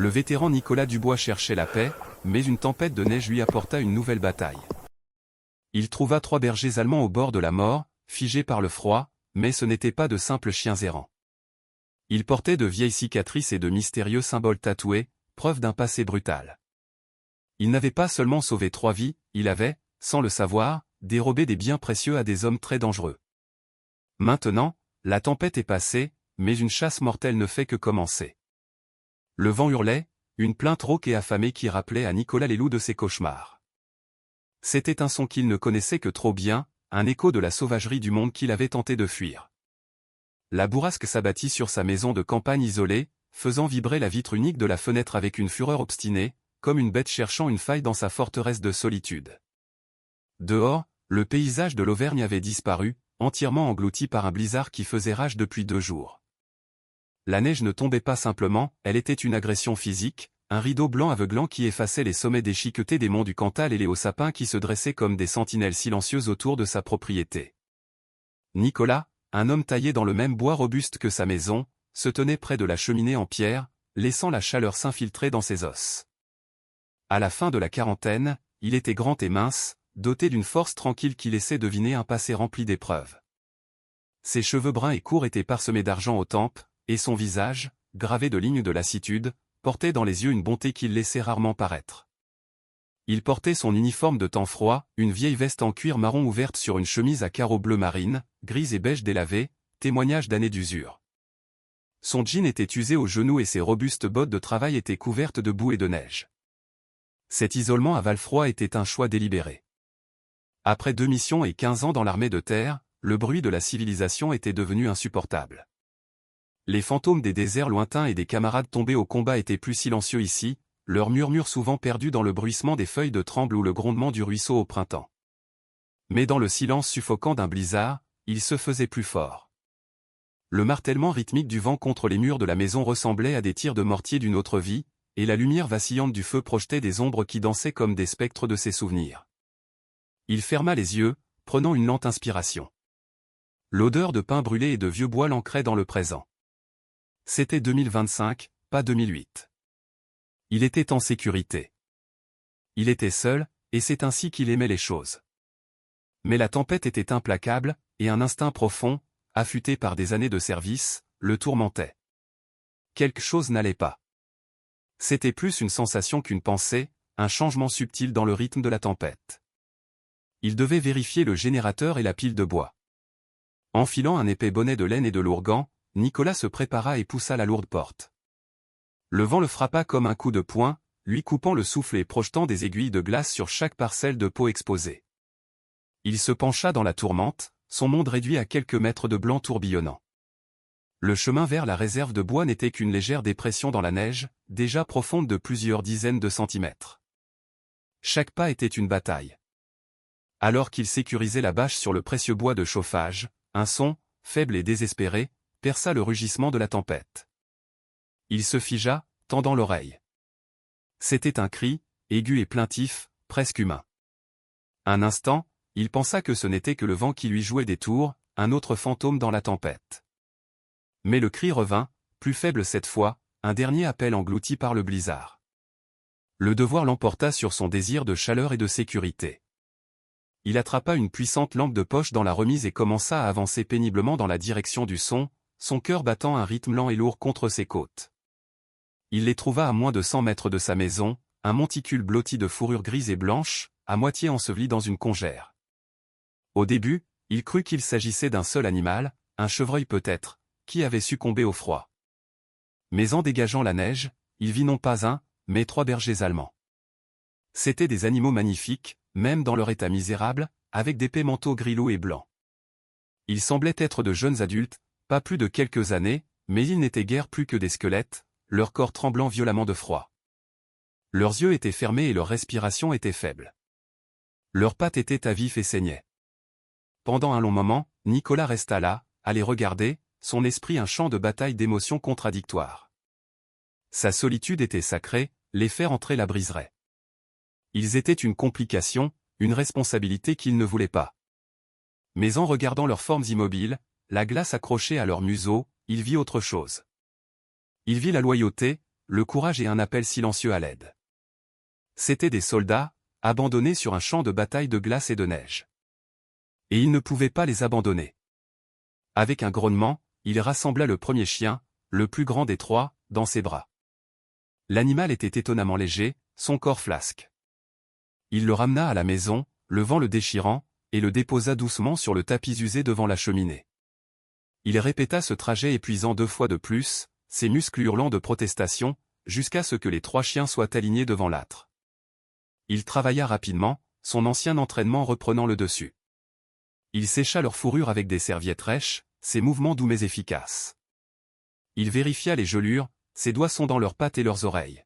Le vétéran Nicolas Dubois cherchait la paix, mais une tempête de neige lui apporta une nouvelle bataille. Il trouva 3 bergers allemands au bord de la mort, figés par le froid, mais ce n'étaient pas de simples chiens errants. Ils portaient de vieilles cicatrices et de mystérieux symboles tatoués, preuve d'un passé brutal. Il n'avait pas seulement sauvé 3 vies, il avait, sans le savoir, dérobé des biens précieux à des hommes très dangereux. Maintenant, la tempête est passée, mais une chasse mortelle ne fait que commencer. Le vent hurlait, une plainte rauque et affamée qui rappelait à Nicolas les loups de ses cauchemars. C'était un son qu'il ne connaissait que trop bien, un écho de la sauvagerie du monde qu'il avait tenté de fuir. La bourrasque s'abattit sur sa maison de campagne isolée, faisant vibrer la vitre unique de la fenêtre avec une fureur obstinée, comme une bête cherchant une faille dans sa forteresse de solitude. Dehors, le paysage de l'Auvergne avait disparu, entièrement englouti par un blizzard qui faisait rage depuis 2 jours. La neige ne tombait pas simplement, elle était une agression physique, un rideau blanc aveuglant qui effaçait les sommets déchiquetés des monts du Cantal et les hauts sapins qui se dressaient comme des sentinelles silencieuses autour de sa propriété. Nicolas, un homme taillé dans le même bois robuste que sa maison, se tenait près de la cheminée en pierre, laissant la chaleur s'infiltrer dans ses os. À la fin de la quarantaine, il était grand et mince, doté d'une force tranquille qui laissait deviner un passé rempli d'épreuves. Ses cheveux bruns et courts étaient parsemés d'argent aux tempes, et son visage, gravé de lignes de lassitude, portait dans les yeux une bonté qu'il laissait rarement paraître. Il portait son uniforme de temps froid, une vieille veste en cuir marron ouverte sur une chemise à carreaux bleu marine, grise et beige délavée, témoignage d'années d'usure. Son jean était usé aux genoux et ses robustes bottes de travail étaient couvertes de boue et de neige. Cet isolement à Valfroid était un choix délibéré. Après 2 missions et 15 ans dans l'armée de terre, le bruit de la civilisation était devenu insupportable. Les fantômes des déserts lointains et des camarades tombés au combat étaient plus silencieux ici, leurs murmures souvent perdus dans le bruissement des feuilles de tremble ou le grondement du ruisseau au printemps. Mais dans le silence suffocant d'un blizzard, il se faisait plus fort. Le martèlement rythmique du vent contre les murs de la maison ressemblait à des tirs de mortier d'une autre vie, et la lumière vacillante du feu projetait des ombres qui dansaient comme des spectres de ses souvenirs. Il ferma les yeux, prenant une lente inspiration. L'odeur de pain brûlé et de vieux bois l'ancrait dans le présent. C'était 2025, pas 2008. Il était en sécurité. Il était seul, et c'est ainsi qu'il aimait les choses. Mais la tempête était implacable, et un instinct profond, affûté par des années de service, le tourmentait. Quelque chose n'allait pas. C'était plus une sensation qu'une pensée, un changement subtil dans le rythme de la tempête. Il devait vérifier le générateur et la pile de bois. Enfilant un épais bonnet de laine et de lourds gants, Nicolas se prépara et poussa la lourde porte. Le vent le frappa comme un coup de poing, lui coupant le souffle et projetant des aiguilles de glace sur chaque parcelle de peau exposée. Il se pencha dans la tourmente, son monde réduit à quelques mètres de blanc tourbillonnant. Le chemin vers la réserve de bois n'était qu'une légère dépression dans la neige, déjà profonde de plusieurs dizaines de centimètres. Chaque pas était une bataille. Alors qu'il sécurisait la bâche sur le précieux bois de chauffage, un son, faible et désespéré, perça le rugissement de la tempête. Il se figea, tendant l'oreille. C'était un cri, aigu et plaintif, presque humain. Un instant, il pensa que ce n'était que le vent qui lui jouait des tours, un autre fantôme dans la tempête. Mais le cri revint, plus faible cette fois, un dernier appel englouti par le blizzard. Le devoir l'emporta sur son désir de chaleur et de sécurité. Il attrapa une puissante lampe de poche dans la remise et commença à avancer péniblement dans la direction du son, son cœur battant un rythme lent et lourd contre ses côtes. Il les trouva à moins de 100 mètres de sa maison, un monticule blotti de fourrure grise et blanche, à moitié enseveli dans une congère. Au début, il crut qu'il s'agissait d'un seul animal, un chevreuil peut-être, qui avait succombé au froid. Mais en dégageant la neige, il vit non pas un, mais 3 bergers allemands. C'étaient des animaux magnifiques, même dans leur état misérable, avec d'épais manteaux gris-loup et blancs. Ils semblaient être de jeunes adultes, pas plus de quelques années, mais ils n'étaient guère plus que des squelettes, leur corps tremblant violemment de froid. Leurs yeux étaient fermés et leur respiration était faible. Leurs pattes étaient à vif et saignaient. Pendant un long moment, Nicolas resta là, à les regarder, son esprit un champ de bataille d'émotions contradictoires. Sa solitude était sacrée, les faire entrer la briserait. Ils étaient une complication, une responsabilité qu'il ne voulait pas. Mais en regardant leurs formes immobiles, la glace accrochée à leur museau, il vit autre chose. Il vit la loyauté, le courage et un appel silencieux à l'aide. C'étaient des soldats, abandonnés sur un champ de bataille de glace et de neige. Et il ne pouvait pas les abandonner. Avec un grognement, il rassembla le premier chien, le plus grand des trois, dans ses bras. L'animal était étonnamment léger, son corps flasque. Il le ramena à la maison, le vent le déchirant, et le déposa doucement sur le tapis usé devant la cheminée. Il répéta ce trajet épuisant 2 fois de plus, ses muscles hurlant de protestation, jusqu'à ce que les 3 chiens soient alignés devant l'âtre. Il travailla rapidement, son ancien entraînement reprenant le dessus. Il sécha leur fourrure avec des serviettes rêches, ses mouvements doux mais efficaces. Il vérifia les gelures, ses doigts sondant leurs pattes et leurs oreilles.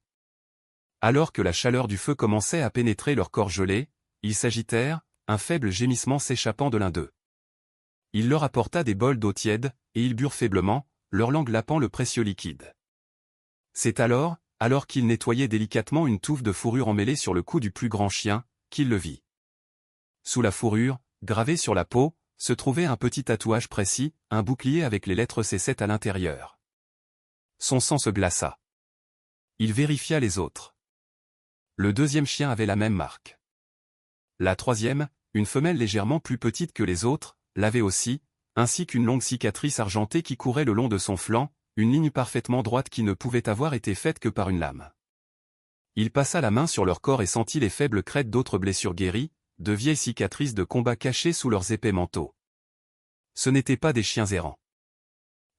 Alors que la chaleur du feu commençait à pénétrer leur corps gelé, ils s'agitèrent, un faible gémissement s'échappant de l'un d'eux. Il leur apporta des bols d'eau tiède, et ils burent faiblement, leur langue lapant le précieux liquide. C'est alors qu'il nettoyait délicatement une touffe de fourrure emmêlée sur le cou du plus grand chien, qu'il le vit. Sous la fourrure, gravé sur la peau, se trouvait un petit tatouage précis, un bouclier avec les lettres C7 à l'intérieur. Son sang se glaça. Il vérifia les autres. Le deuxième chien avait la même marque. La troisième, une femelle légèrement plus petite que les autres, l'avait aussi, ainsi qu'une longue cicatrice argentée qui courait le long de son flanc, une ligne parfaitement droite qui ne pouvait avoir été faite que par une lame. Il passa la main sur leur corps et sentit les faibles crêtes d'autres blessures guéries, de vieilles cicatrices de combat cachées sous leurs épais manteaux. Ce n'étaient pas des chiens errants.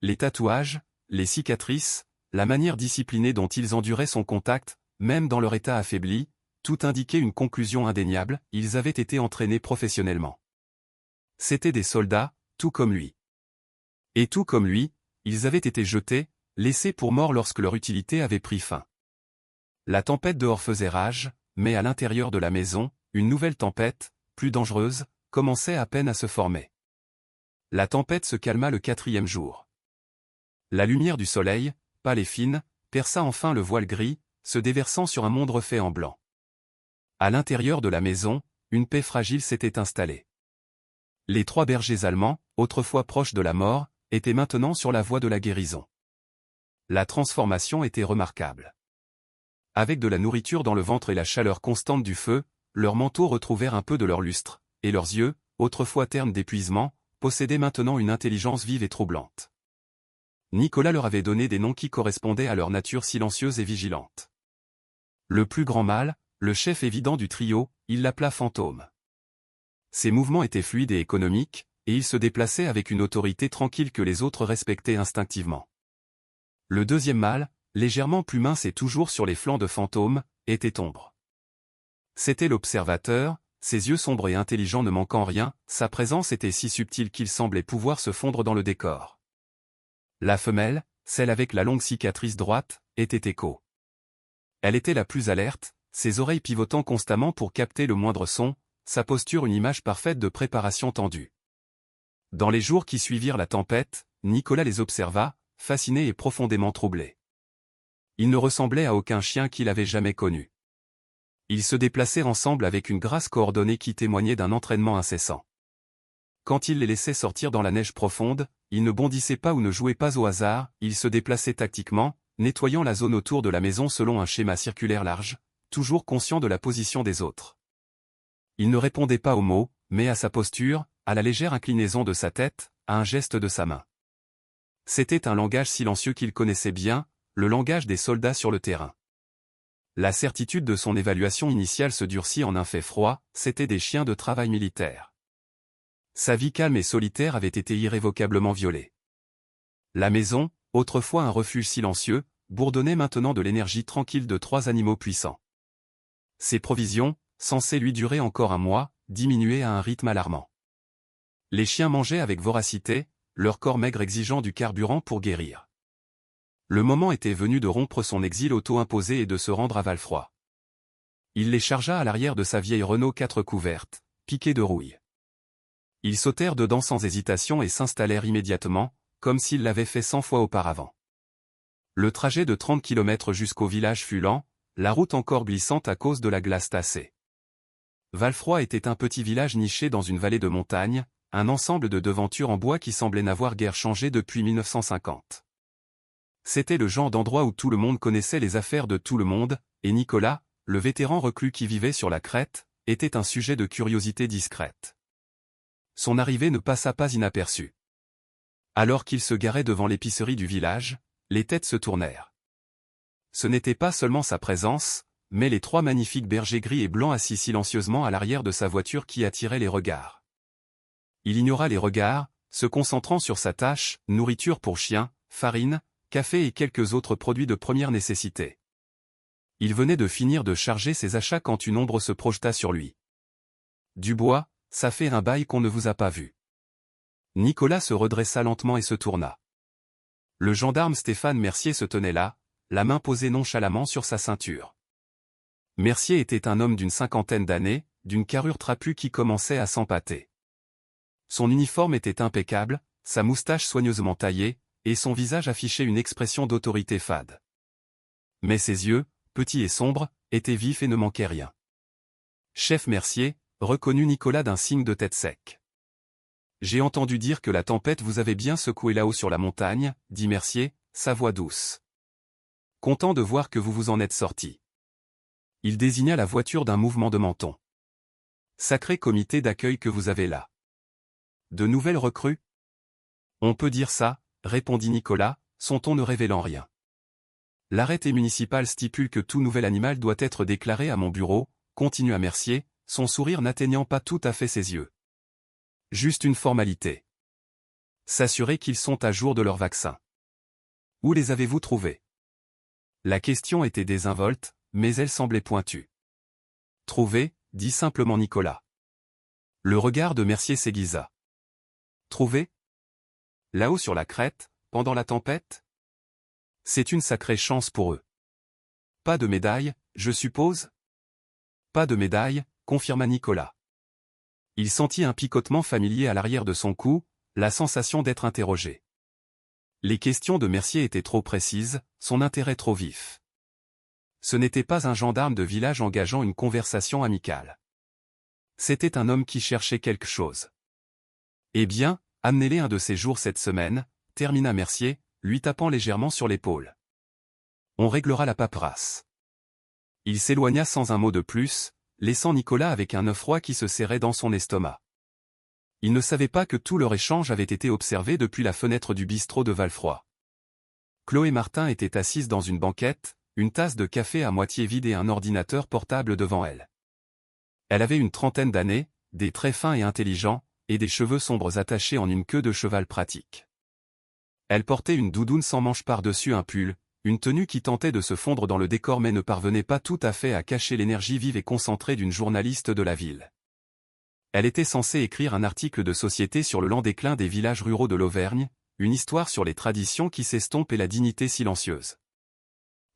Les tatouages, les cicatrices, la manière disciplinée dont ils enduraient son contact, même dans leur état affaibli, tout indiquait une conclusion indéniable, ils avaient été entraînés professionnellement. C'étaient des soldats, tout comme lui. Et tout comme lui, ils avaient été jetés, laissés pour morts lorsque leur utilité avait pris fin. La tempête dehors faisait rage, mais à l'intérieur de la maison, une nouvelle tempête, plus dangereuse, commençait à peine à se former. La tempête se calma le 4e jour. La lumière du soleil, pâle et fine, perça enfin le voile gris, se déversant sur un monde refait en blanc. À l'intérieur de la maison, une paix fragile s'était installée. Les 3 bergers allemands, autrefois proches de la mort, étaient maintenant sur la voie de la guérison. La transformation était remarquable. Avec de la nourriture dans le ventre et la chaleur constante du feu, leurs manteaux retrouvèrent un peu de leur lustre, et leurs yeux, autrefois ternes d'épuisement, possédaient maintenant une intelligence vive et troublante. Nicolas leur avait donné des noms qui correspondaient à leur nature silencieuse et vigilante. Le plus grand mâle, le chef évident du trio, il l'appela Fantôme. Ses mouvements étaient fluides et économiques, et il se déplaçait avec une autorité tranquille que les autres respectaient instinctivement. Le deuxième mâle, légèrement plus mince et toujours sur les flancs de Fantôme, était Ombre. C'était l'observateur, ses yeux sombres et intelligents ne manquant rien, sa présence était si subtile qu'il semblait pouvoir se fondre dans le décor. La femelle, celle avec la longue cicatrice droite, était Écho. Elle était la plus alerte, ses oreilles pivotant constamment pour capter le moindre son, sa posture une image parfaite de préparation tendue. Dans les jours qui suivirent la tempête, Nicolas les observa, fasciné et profondément troublé. Ils ne ressemblaient à aucun chien qu'il avait jamais connu. Ils se déplaçaient ensemble avec une grâce coordonnée qui témoignait d'un entraînement incessant. Quand il les laissait sortir dans la neige profonde, ils ne bondissaient pas ou ne jouaient pas au hasard, ils se déplaçaient tactiquement, nettoyant la zone autour de la maison selon un schéma circulaire large, toujours conscients de la position des autres. Il ne répondait pas aux mots, mais à sa posture, à la légère inclinaison de sa tête, à un geste de sa main. C'était un langage silencieux qu'il connaissait bien, le langage des soldats sur le terrain. La certitude de son évaluation initiale se durcit en un fait froid, c'étaient des chiens de travail militaire. Sa vie calme et solitaire avait été irrévocablement violée. La maison, autrefois un refuge silencieux, bourdonnait maintenant de l'énergie tranquille de 3 animaux puissants. Ses provisions, censées lui durer encore un mois, diminuaient à un rythme alarmant. Les chiens mangeaient avec voracité, leur corps maigre exigeant du carburant pour guérir. Le moment était venu de rompre son exil auto-imposé et de se rendre à Valfroy. Il les chargea à l'arrière de sa vieille Renault 4 couverte, piquée de rouille. Ils sautèrent dedans sans hésitation et s'installèrent immédiatement, comme s'ils l'avaient fait 100 fois auparavant. Le trajet de 30 km jusqu'au village fut lent, la route encore glissante à cause de la glace tassée. Valfroy était un petit village niché dans une vallée de montagne, un ensemble de devantures en bois qui semblait n'avoir guère changé depuis 1950. C'était le genre d'endroit où tout le monde connaissait les affaires de tout le monde, et Nicolas, le vétéran reclus qui vivait sur la crête, était un sujet de curiosité discrète. Son arrivée ne passa pas inaperçue. Alors qu'il se garait devant l'épicerie du village, les têtes se tournèrent. Ce n'était pas seulement sa présence, mais les 3 magnifiques bergers gris et blancs assis silencieusement à l'arrière de sa voiture qui attiraient les regards. Il ignora les regards, se concentrant sur sa tâche, nourriture pour chiens, farine, café et quelques autres produits de première nécessité. Il venait de finir de charger ses achats quand une ombre se projeta sur lui. « Dubois, ça fait un bail qu'on ne vous a pas vu. » Nicolas se redressa lentement et se tourna. Le gendarme Stéphane Mercier se tenait là, la main posée nonchalamment sur sa ceinture. Mercier était un homme d'une 50aine d'années, d'une carrure trapue qui commençait à s'empâter. Son uniforme était impeccable, sa moustache soigneusement taillée, et son visage affichait une expression d'autorité fade. Mais ses yeux, petits et sombres, étaient vifs et ne manquaient rien. « Chef Mercier », reconnut Nicolas d'un signe de tête sec. « J'ai entendu dire que la tempête vous avait bien secoué là-haut sur la montagne, » dit Mercier, sa voix douce. « Content de voir que vous vous en êtes sorti. » Il désigna la voiture d'un mouvement de menton. « Sacré comité d'accueil que vous avez là. De nouvelles recrues ? » « On peut dire ça, » répondit Nicolas, son ton ne révélant rien. « L'arrêté municipal stipule que tout nouvel animal doit être déclaré à mon bureau, » continua Mercier, son sourire n'atteignant pas tout à fait ses yeux. « Juste une formalité. S'assurer qu'ils sont à jour de leur vaccin. Où les avez-vous trouvés ? » La question était désinvolte, mais elle semblait pointue. « Trouvés » dit simplement Nicolas. Le regard de Mercier s'aiguisa. « Trouvés ? Là-haut sur la crête, pendant la tempête ? C'est une sacrée chance pour eux. Pas de médaille, je suppose ? Pas de médaille, confirma Nicolas. Il sentit un picotement familier à l'arrière de son cou, la sensation d'être interrogé. Les questions de Mercier étaient trop précises, son intérêt trop vif. Ce n'était pas un gendarme de village engageant une conversation amicale. C'était un homme qui cherchait quelque chose. Eh bien, amenez-les un de ces jours cette semaine, termina Mercier, lui tapant légèrement sur l'épaule. On réglera la paperasse. Il s'éloigna sans un mot de plus, laissant Nicolas avec un œuf froid qui se serrait dans son estomac. Il ne savait pas que tout leur échange avait été observé depuis la fenêtre du bistrot de Valfroy. Chloé Martin était assise dans une banquette, une tasse de café à moitié vide et un ordinateur portable devant elle. Elle avait une 30aine d'années, des traits fins et intelligents, et des cheveux sombres attachés en une queue de cheval pratique. Elle portait une doudoune sans manches par-dessus un pull, une tenue qui tentait de se fondre dans le décor mais ne parvenait pas tout à fait à cacher l'énergie vive et concentrée d'une journaliste de la ville. Elle était censée écrire un article de société sur le lent déclin des villages ruraux de l'Auvergne, une histoire sur les traditions qui s'estompent et la dignité silencieuse.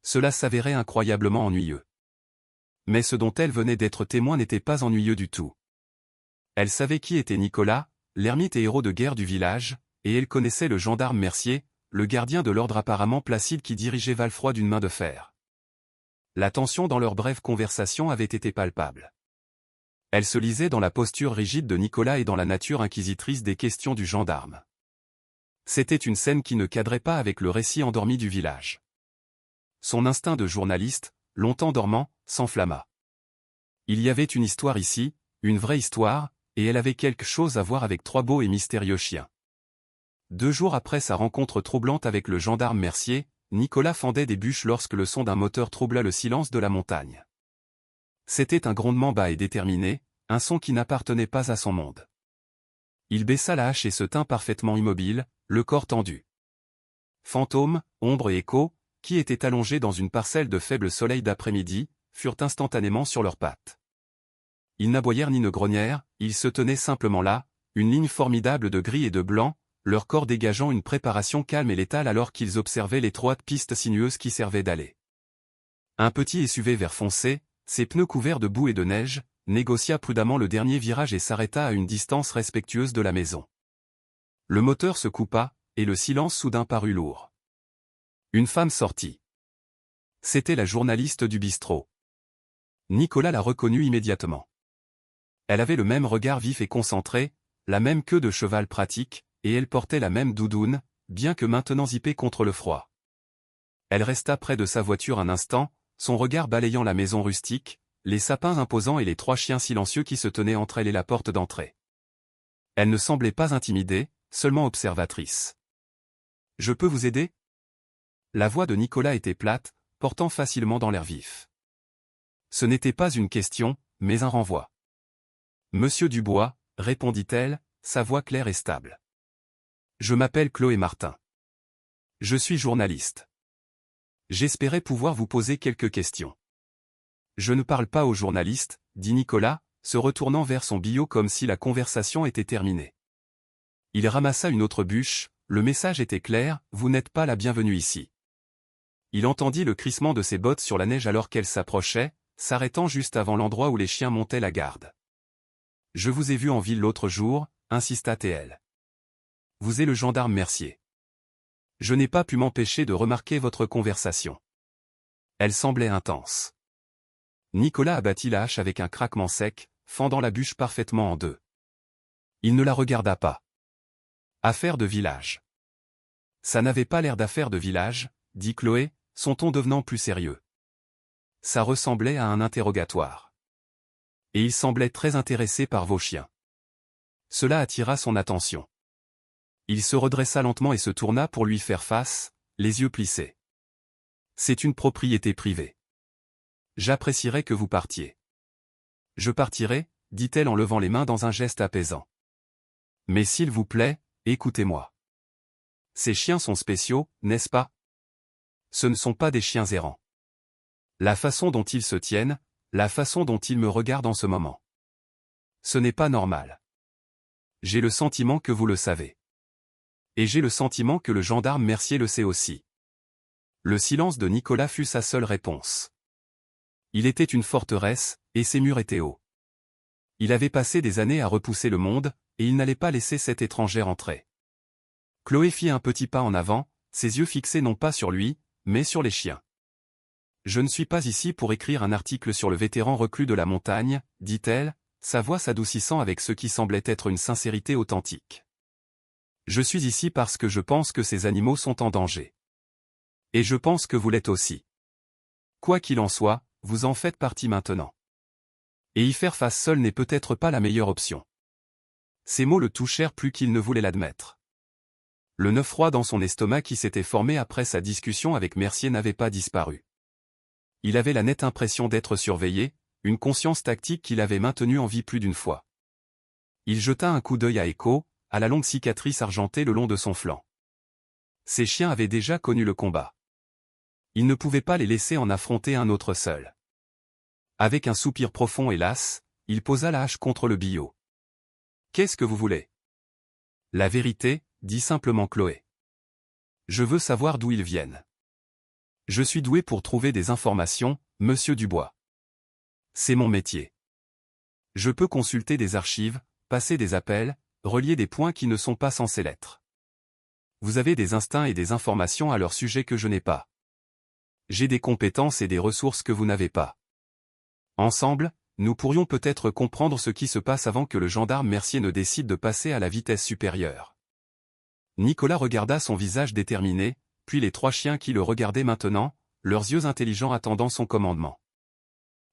Cela s'avérait incroyablement ennuyeux. Mais ce dont elle venait d'être témoin n'était pas ennuyeux du tout. Elle savait qui était Nicolas, l'ermite et héros de guerre du village, et elle connaissait le gendarme Mercier, le gardien de l'ordre apparemment placide qui dirigeait Valfroy d'une main de fer. La tension dans leur brève conversation avait été palpable. Elle se lisait dans la posture rigide de Nicolas et dans la nature inquisitrice des questions du gendarme. C'était une scène qui ne cadrait pas avec le récit endormi du village. Son instinct de journaliste, longtemps dormant, s'enflamma. Il y avait une histoire ici, une vraie histoire, et elle avait quelque chose à voir avec 3 beaux et mystérieux chiens. 2 jours après sa rencontre troublante avec le gendarme Mercier, Nicolas fendait des bûches lorsque le son d'un moteur troubla le silence de la montagne. C'était un grondement bas et déterminé, un son qui n'appartenait pas à son monde. Il baissa la hache et se tint parfaitement immobile, le corps tendu. Fantômes, ombres et échos, qui étaient allongés dans une parcelle de faible soleil d'après-midi, furent instantanément sur leurs pattes. Ils n'aboyèrent ni ne grognèrent, ils se tenaient simplement là, une ligne formidable de gris et de blanc, leur corps dégageant une préparation calme et létale alors qu'ils observaient l'étroite piste sinueuse qui servait d'allée. Un petit SUV vert foncé, ses pneus couverts de boue et de neige, négocia prudemment le dernier virage et s'arrêta à une distance respectueuse de la maison. Le moteur se coupa, et le silence soudain parut lourd. Une femme sortit. C'était la journaliste du bistrot. Nicolas la reconnut immédiatement. Elle avait le même regard vif et concentré, la même queue de cheval pratique, et elle portait la même doudoune, bien que maintenant zippée contre le froid. Elle resta près de sa voiture un instant, son regard balayant la maison rustique, les sapins imposants et les 3 chiens silencieux qui se tenaient entre elle et la porte d'entrée. Elle ne semblait pas intimidée, seulement observatrice. « Je peux vous aider ?» La voix de Nicolas était plate, portant facilement dans l'air vif. Ce n'était pas une question, mais un renvoi. « Monsieur Dubois, répondit-elle, sa voix claire et stable. Je m'appelle Chloé Martin. Je suis journaliste. J'espérais pouvoir vous poser quelques questions. Je ne parle pas aux journalistes, dit Nicolas, se retournant vers son bio comme si la conversation était terminée. Il ramassa une autre bûche, le message était clair, vous n'êtes pas la bienvenue ici. Il entendit le crissement de ses bottes sur la neige alors qu'elle s'approchait, s'arrêtant juste avant l'endroit où les chiens montaient la garde. Je vous ai vu en ville l'autre jour, insista T.L. Vous êtes le gendarme Mercier. Je n'ai pas pu m'empêcher de remarquer votre conversation. Elle semblait intense. Nicolas abattit la hache avec un craquement sec, fendant la bûche parfaitement en deux. Il ne la regarda pas. Affaire de village. Ça n'avait pas l'air d'affaire de village, dit Chloé, son ton devenant plus sérieux. Ça ressemblait à un interrogatoire. Et il semblait très intéressé par vos chiens. Cela attira son attention. Il se redressa lentement et se tourna pour lui faire face, les yeux plissés. C'est une propriété privée. J'apprécierais que vous partiez. Je partirai, dit-elle en levant les mains dans un geste apaisant. Mais s'il vous plaît, écoutez-moi. Ces chiens sont spéciaux, n'est-ce pas? Ce ne sont pas des chiens errants. La façon dont ils se tiennent, la façon dont ils me regardent en ce moment. Ce n'est pas normal. J'ai le sentiment que vous le savez. Et j'ai le sentiment que le gendarme Mercier le sait aussi. Le silence de Nicolas fut sa seule réponse. Il était une forteresse, et ses murs étaient hauts. Il avait passé des années à repousser le monde, et il n'allait pas laisser cette étrangère entrer. Chloé fit un petit pas en avant, ses yeux fixés non pas sur lui, mais sur les chiens. Je ne suis pas ici pour écrire un article sur le vétéran reclus de la montagne, dit-elle, sa voix s'adoucissant avec ce qui semblait être une sincérité authentique. Je suis ici parce que je pense que ces animaux sont en danger. Et je pense que vous l'êtes aussi. Quoi qu'il en soit, vous en faites partie maintenant. Et y faire face seul n'est peut-être pas la meilleure option. Ces mots le touchèrent plus qu'il ne voulait l'admettre. Le nœud froid dans son estomac qui s'était formé après sa discussion avec Mercier n'avait pas disparu. Il avait la nette impression d'être surveillé, une conscience tactique qui l'avait maintenu en vie plus d'une fois. Il jeta un coup d'œil à Echo, à la longue cicatrice argentée le long de son flanc. Ces chiens avaient déjà connu le combat. Il ne pouvait pas les laisser en affronter un autre seul. Avec un soupir profond et las, il posa la hache contre le billot. « Qu'est-ce que vous voulez ?»« La vérité, » dit simplement Chloé. « Je veux savoir d'où ils viennent. Je suis doué pour trouver des informations, monsieur Dubois. C'est mon métier. Je peux consulter des archives, passer des appels, relier des points qui ne sont pas censés l'être. Vous avez des instincts et des informations à leur sujet que je n'ai pas. J'ai des compétences et des ressources que vous n'avez pas. Ensemble, nous pourrions peut-être comprendre ce qui se passe avant que le gendarme Mercier ne décide de passer à la vitesse supérieure. » Nicolas regarda son visage déterminé, puis les 3 chiens qui le regardaient maintenant, leurs yeux intelligents attendant son commandement.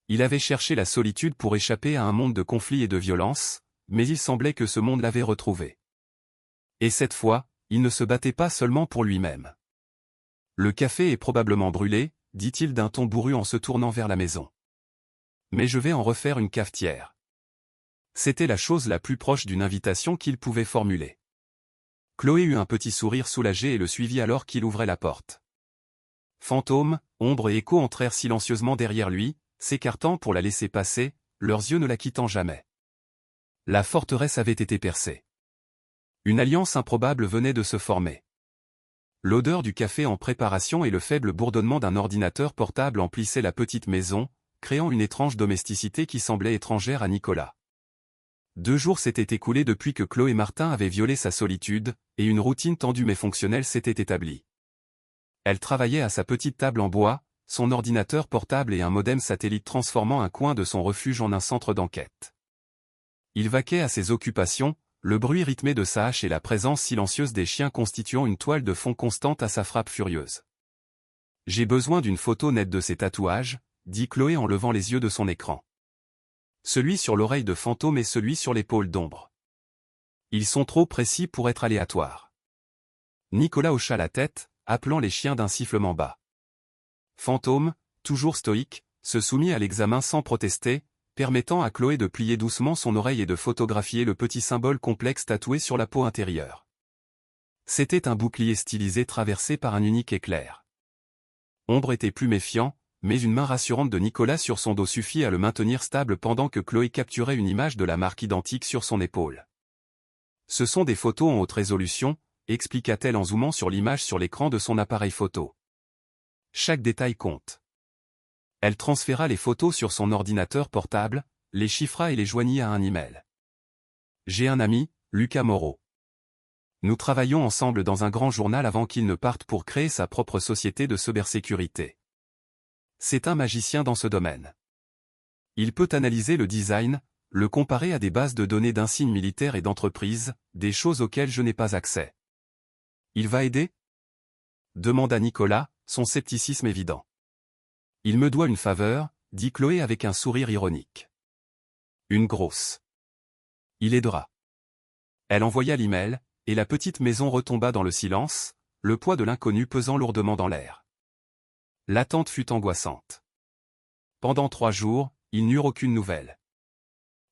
Il avait cherché la solitude pour échapper à un monde de conflits et de violence, mais il semblait que ce monde l'avait retrouvé. Et cette fois, il ne se battait pas seulement pour lui-même. Le café est probablement brûlé, dit-il d'un ton bourru en se tournant vers la maison. Mais je vais en refaire une cafetière. C'était la chose la plus proche d'une invitation qu'il pouvait formuler. Chloé eut un petit sourire soulagé et le suivit alors qu'il ouvrait la porte. Fantôme, ombre et écho entrèrent silencieusement derrière lui, s'écartant pour la laisser passer, leurs yeux ne la quittant jamais. La forteresse avait été percée. Une alliance improbable venait de se former. L'odeur du café en préparation et le faible bourdonnement d'un ordinateur portable emplissaient la petite maison, créant une étrange domesticité qui semblait étrangère à Nicolas. 2 jours s'étaient écoulés depuis que Chloé Martin avait violé sa solitude, et une routine tendue mais fonctionnelle s'était établie. Elle travaillait à sa petite table en bois, son ordinateur portable et un modem satellite transformant un coin de son refuge en un centre d'enquête. Il vaquait à ses occupations, le bruit rythmé de sa hache et la présence silencieuse des chiens constituant une toile de fond constante à sa frappe furieuse. J'ai besoin d'une photo nette de ces tatouages, dit Chloé en levant les yeux de son écran. Celui sur l'oreille de Fantôme et celui sur l'épaule d'Ombre. Ils sont trop précis pour être aléatoires. Nicolas hocha la tête, appelant les chiens d'un sifflement bas. Fantôme, toujours stoïque, se soumit à l'examen sans protester, permettant à Chloé de plier doucement son oreille et de photographier le petit symbole complexe tatoué sur la peau intérieure. C'était un bouclier stylisé traversé par un unique éclair. Ombre était plus méfiant, mais une main rassurante de Nicolas sur son dos suffit à le maintenir stable pendant que Chloé capturait une image de la marque identique sur son épaule. Ce sont des photos en haute résolution, expliqua-t-elle en zoomant sur l'image sur l'écran de son appareil photo. Chaque détail compte. Elle transféra les photos sur son ordinateur portable, les chiffra et les joignit à un email. J'ai un ami, Lucas Moreau. Nous travaillons ensemble dans un grand journal avant qu'il ne parte pour créer sa propre société de cybersécurité. C'est un magicien dans ce domaine. Il peut analyser le design, le comparer à des bases de données d'insignes militaires et d'entreprises, des choses auxquelles je n'ai pas accès. Il va aider ? Demanda Nicolas, son scepticisme évident. Il me doit une faveur, dit Chloé avec un sourire ironique. Une grosse. Il aidera. Elle envoya l'email, et la petite maison retomba dans le silence, le poids de l'inconnu pesant lourdement dans l'air. L'attente fut angoissante. Pendant 3 jours, ils n'eurent aucune nouvelle.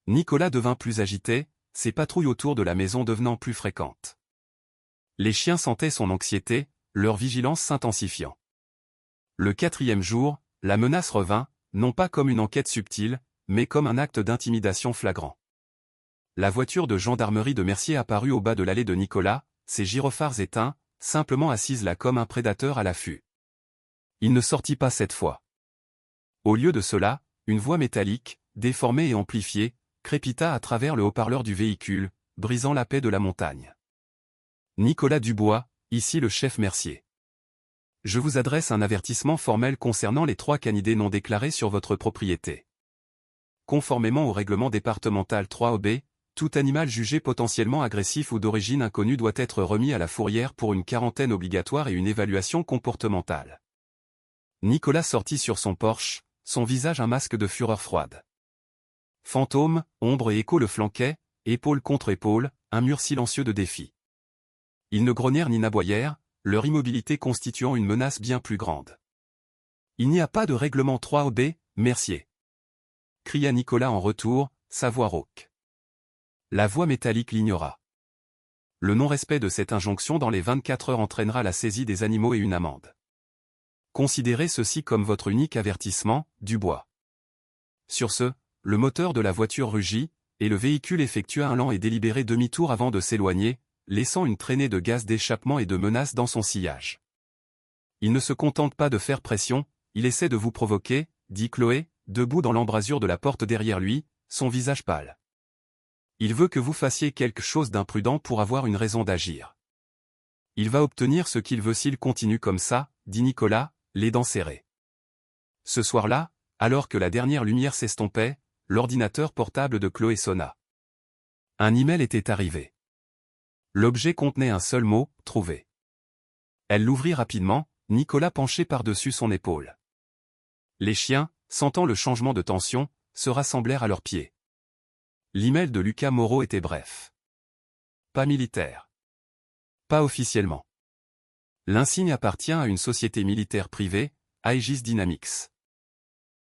Nicolas devint plus agité, ses patrouilles autour de la maison devenant plus fréquentes. Les chiens sentaient son anxiété, leur vigilance s'intensifiant. Le 4e jour, la menace revint, non pas comme une enquête subtile, mais comme un acte d'intimidation flagrant. La voiture de gendarmerie de Mercier apparut au bas de l'allée de Nicolas, ses gyrophares éteints, simplement assise là comme un prédateur à l'affût. Il ne sortit pas cette fois. Au lieu de cela, une voix métallique, déformée et amplifiée, crépita à travers le haut-parleur du véhicule, brisant la paix de la montagne. Nicolas Dubois, ici le chef Mercier. Je vous adresse un avertissement formel concernant les 3 canidés non déclarés sur votre propriété. Conformément au règlement départemental 3OB, tout animal jugé potentiellement agressif ou d'origine inconnue doit être remis à la fourrière pour une quarantaine obligatoire et une évaluation comportementale. Nicolas sortit sur son Porsche, son visage un masque de fureur froide. Fantôme, Ombre et Écho le flanquaient, épaule contre épaule, un mur silencieux de défi. Ils ne grognèrent ni n'aboyèrent, leur immobilité constituant une menace bien plus grande. Il n'y a pas de règlement 3OB, Mercier. Cria Nicolas en retour, sa voix rauque. La voix métallique l'ignora. Le non-respect de cette injonction dans les 24 heures entraînera la saisie des animaux et une amende. Considérez ceci comme votre unique avertissement, Dubois. Sur ce, le moteur de la voiture rugit, et le véhicule effectua un lent et délibéré demi-tour avant de s'éloigner, laissant une traînée de gaz d'échappement et de menaces dans son sillage. Il ne se contente pas de faire pression, il essaie de vous provoquer, dit Chloé, debout dans l'embrasure de la porte derrière lui, son visage pâle. Il veut que vous fassiez quelque chose d'imprudent pour avoir une raison d'agir. Il va obtenir ce qu'il veut s'il continue comme ça, dit Nicolas, les dents serrées. Ce soir-là, alors que la dernière lumière s'estompait, l'ordinateur portable de Chloé sonna. Un email était arrivé. L'objet contenait un seul mot, trouvé. Elle l'ouvrit rapidement, Nicolas penché par-dessus son épaule. Les chiens, sentant le changement de tension, se rassemblèrent à leurs pieds. L'email de Lucas Moreau était bref. Pas militaire. Pas officiellement. L'insigne appartient à une société militaire privée, Aegis Dynamics.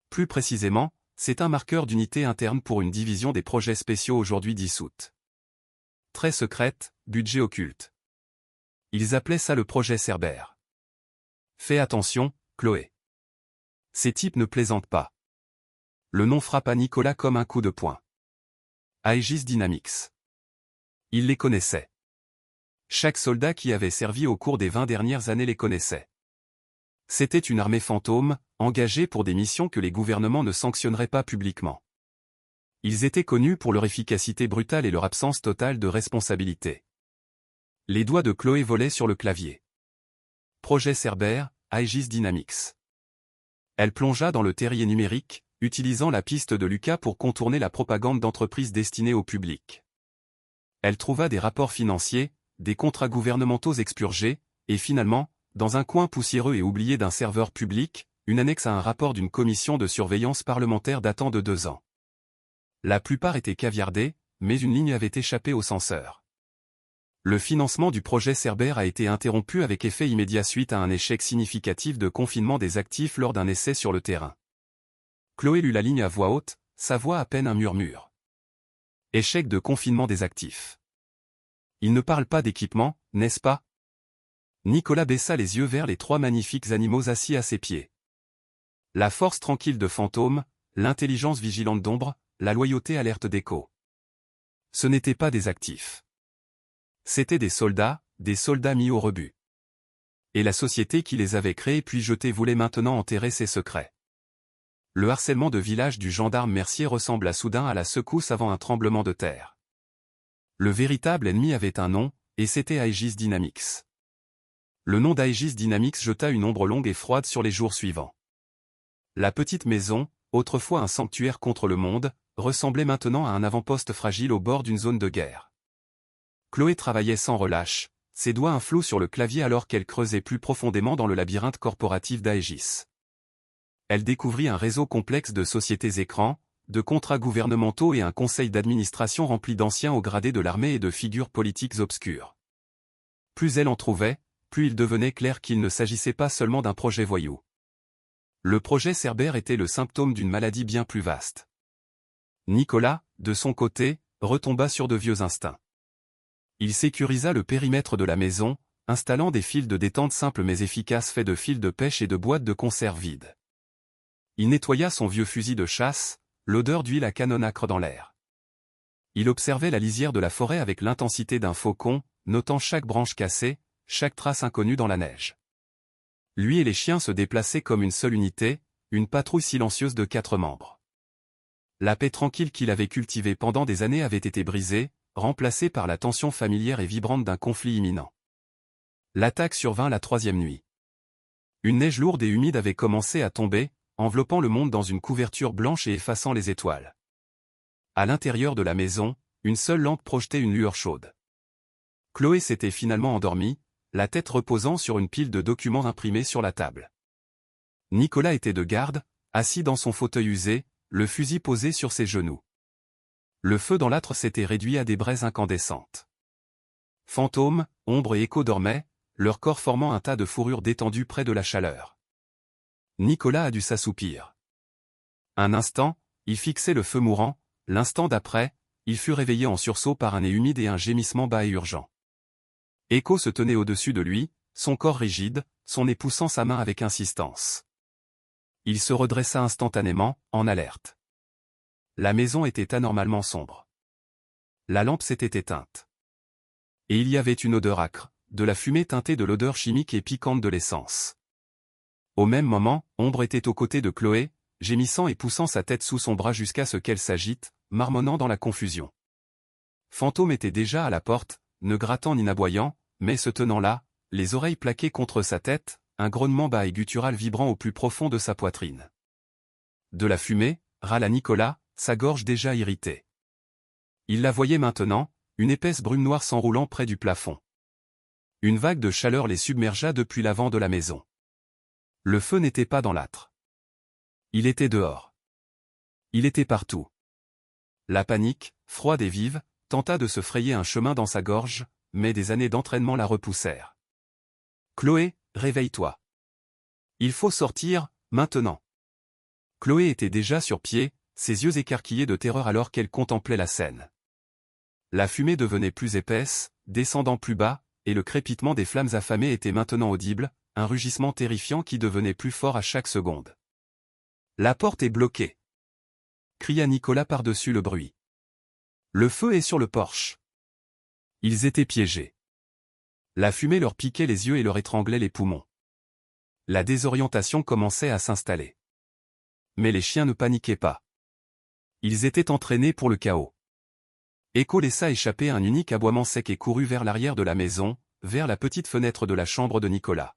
Plus précisément, c'est un marqueur d'unité interne pour une division des projets spéciaux aujourd'hui dissoute. Très secrète, budget occulte. Ils appelaient ça le projet Cerbère. Fais attention, Chloé. Ces types ne plaisantent pas. Le nom frappa Nicolas comme un coup de poing. Aegis Dynamics. Il les connaissait. Chaque soldat qui avait servi au cours des 20 dernières années les connaissait. C'était une armée fantôme, engagée pour des missions que les gouvernements ne sanctionneraient pas publiquement. Ils étaient connus pour leur efficacité brutale et leur absence totale de responsabilité. Les doigts de Chloé volaient sur le clavier. Projet Cerbère, Aegis Dynamics. Elle plongea dans le terrier numérique, utilisant la piste de Lucas pour contourner la propagande d'entreprises destinées au public. Elle trouva des rapports financiers, des contrats gouvernementaux expurgés, et finalement, dans un coin poussiéreux et oublié d'un serveur public, une annexe à un rapport d'une commission de surveillance parlementaire datant de 2 ans. La plupart étaient caviardés, mais une ligne avait échappé au censeur. Le financement du projet Cerbère a été interrompu avec effet immédiat suite à un échec significatif de confinement des actifs lors d'un essai sur le terrain. Chloé lut la ligne à voix haute, sa voix à peine un murmure. Échec de confinement des actifs. Il ne parle pas d'équipement, n'est-ce pas? Nicolas baissa les yeux vers les 3 magnifiques animaux assis à ses pieds. La force tranquille de Fantôme, l'intelligence vigilante d'Ombre, la loyauté alerte d'Echo. Ce n'étaient pas des actifs. C'étaient des soldats mis au rebut. Et la société qui les avait créés puis jetés voulait maintenant enterrer ses secrets. Le harcèlement de village du gendarme Mercier ressembla soudain à la secousse avant un tremblement de terre. Le véritable ennemi avait un nom, et c'était Aegis Dynamics. Le nom d'Aegis Dynamics jeta une ombre longue et froide sur les jours suivants. La petite maison, autrefois un sanctuaire contre le monde, ressemblait maintenant à un avant-poste fragile au bord d'une zone de guerre. Chloé travaillait sans relâche, ses doigts un flot sur le clavier alors qu'elle creusait plus profondément dans le labyrinthe corporatif d'Aegis. Elle découvrit un réseau complexe de sociétés écrans, de contrats gouvernementaux et un conseil d'administration rempli d'anciens hauts gradés de l'armée et de figures politiques obscures. Plus elle en trouvait, plus il devenait clair qu'il ne s'agissait pas seulement d'un projet voyou. Le projet Cerbère était le symptôme d'une maladie bien plus vaste. Nicolas, de son côté, retomba sur de vieux instincts. Il sécurisa le périmètre de la maison, installant des fils de détente simples mais efficaces faits de fils de pêche et de boîtes de conserve vides. Il nettoya son vieux fusil de chasse, l'odeur d'huile à canon âcre dans l'air. Il observait la lisière de la forêt avec l'intensité d'un faucon, notant chaque branche cassée, chaque trace inconnue dans la neige. Lui et les chiens se déplaçaient comme une seule unité, une patrouille silencieuse de 4 membres. La paix tranquille qu'il avait cultivée pendant des années avait été brisée, remplacée par la tension familière et vibrante d'un conflit imminent. L'attaque survint la 3e nuit. Une neige lourde et humide avait commencé à tomber, enveloppant le monde dans une couverture blanche et effaçant les étoiles. À l'intérieur de la maison, une seule lampe projetait une lueur chaude. Chloé s'était finalement endormie, la tête reposant sur une pile de documents imprimés sur la table. Nicolas était de garde, assis dans son fauteuil usé, le fusil posé sur ses genoux. Le feu dans l'âtre s'était réduit à des braises incandescentes. Fantôme, Ombre et Echo dormaient, leur corps formant un tas de fourrure détendue près de la chaleur. Nicolas a dû s'assoupir. Un instant, il fixait le feu mourant, l'instant d'après, il fut réveillé en sursaut par un nez humide et un gémissement bas et urgent. Echo se tenait au-dessus de lui, son corps rigide, son nez poussant sa main avec insistance. Il se redressa instantanément, en alerte. La maison était anormalement sombre. La lampe s'était éteinte. Et il y avait une odeur âcre, de la fumée teintée de l'odeur chimique et piquante de l'essence. Au même moment, Ombre était aux côtés de Chloé, gémissant et poussant sa tête sous son bras jusqu'à ce qu'elle s'agite, marmonnant dans la confusion. Fantôme était déjà à la porte, ne grattant ni n'aboyant, mais se tenant là, les oreilles plaquées contre sa tête, un grognement bas et guttural vibrant au plus profond de sa poitrine. De la fumée, râla Nicolas, sa gorge déjà irritée. Il la voyait maintenant, une épaisse brume noire s'enroulant près du plafond. Une vague de chaleur les submergea depuis l'avant de la maison. Le feu n'était pas dans l'âtre. Il était dehors. Il était partout. La panique, froide et vive, tenta de se frayer un chemin dans sa gorge, mais des années d'entraînement la repoussèrent. « Chloé, réveille-toi. Il faut sortir, maintenant. » Chloé était déjà sur pied, ses yeux écarquillés de terreur alors qu'elle contemplait la scène. La fumée devenait plus épaisse, descendant plus bas, et le crépitement des flammes affamées était maintenant audible, un rugissement terrifiant qui devenait plus fort à chaque seconde. « La porte est bloquée !» cria Nicolas par-dessus le bruit. « Le feu est sur le porche !» Ils étaient piégés. La fumée leur piquait les yeux et leur étranglait les poumons. La désorientation commençait à s'installer. Mais les chiens ne paniquaient pas. Ils étaient entraînés pour le chaos. Echo laissa échapper un unique aboiement sec et courut vers l'arrière de la maison, vers la petite fenêtre de la chambre de Nicolas.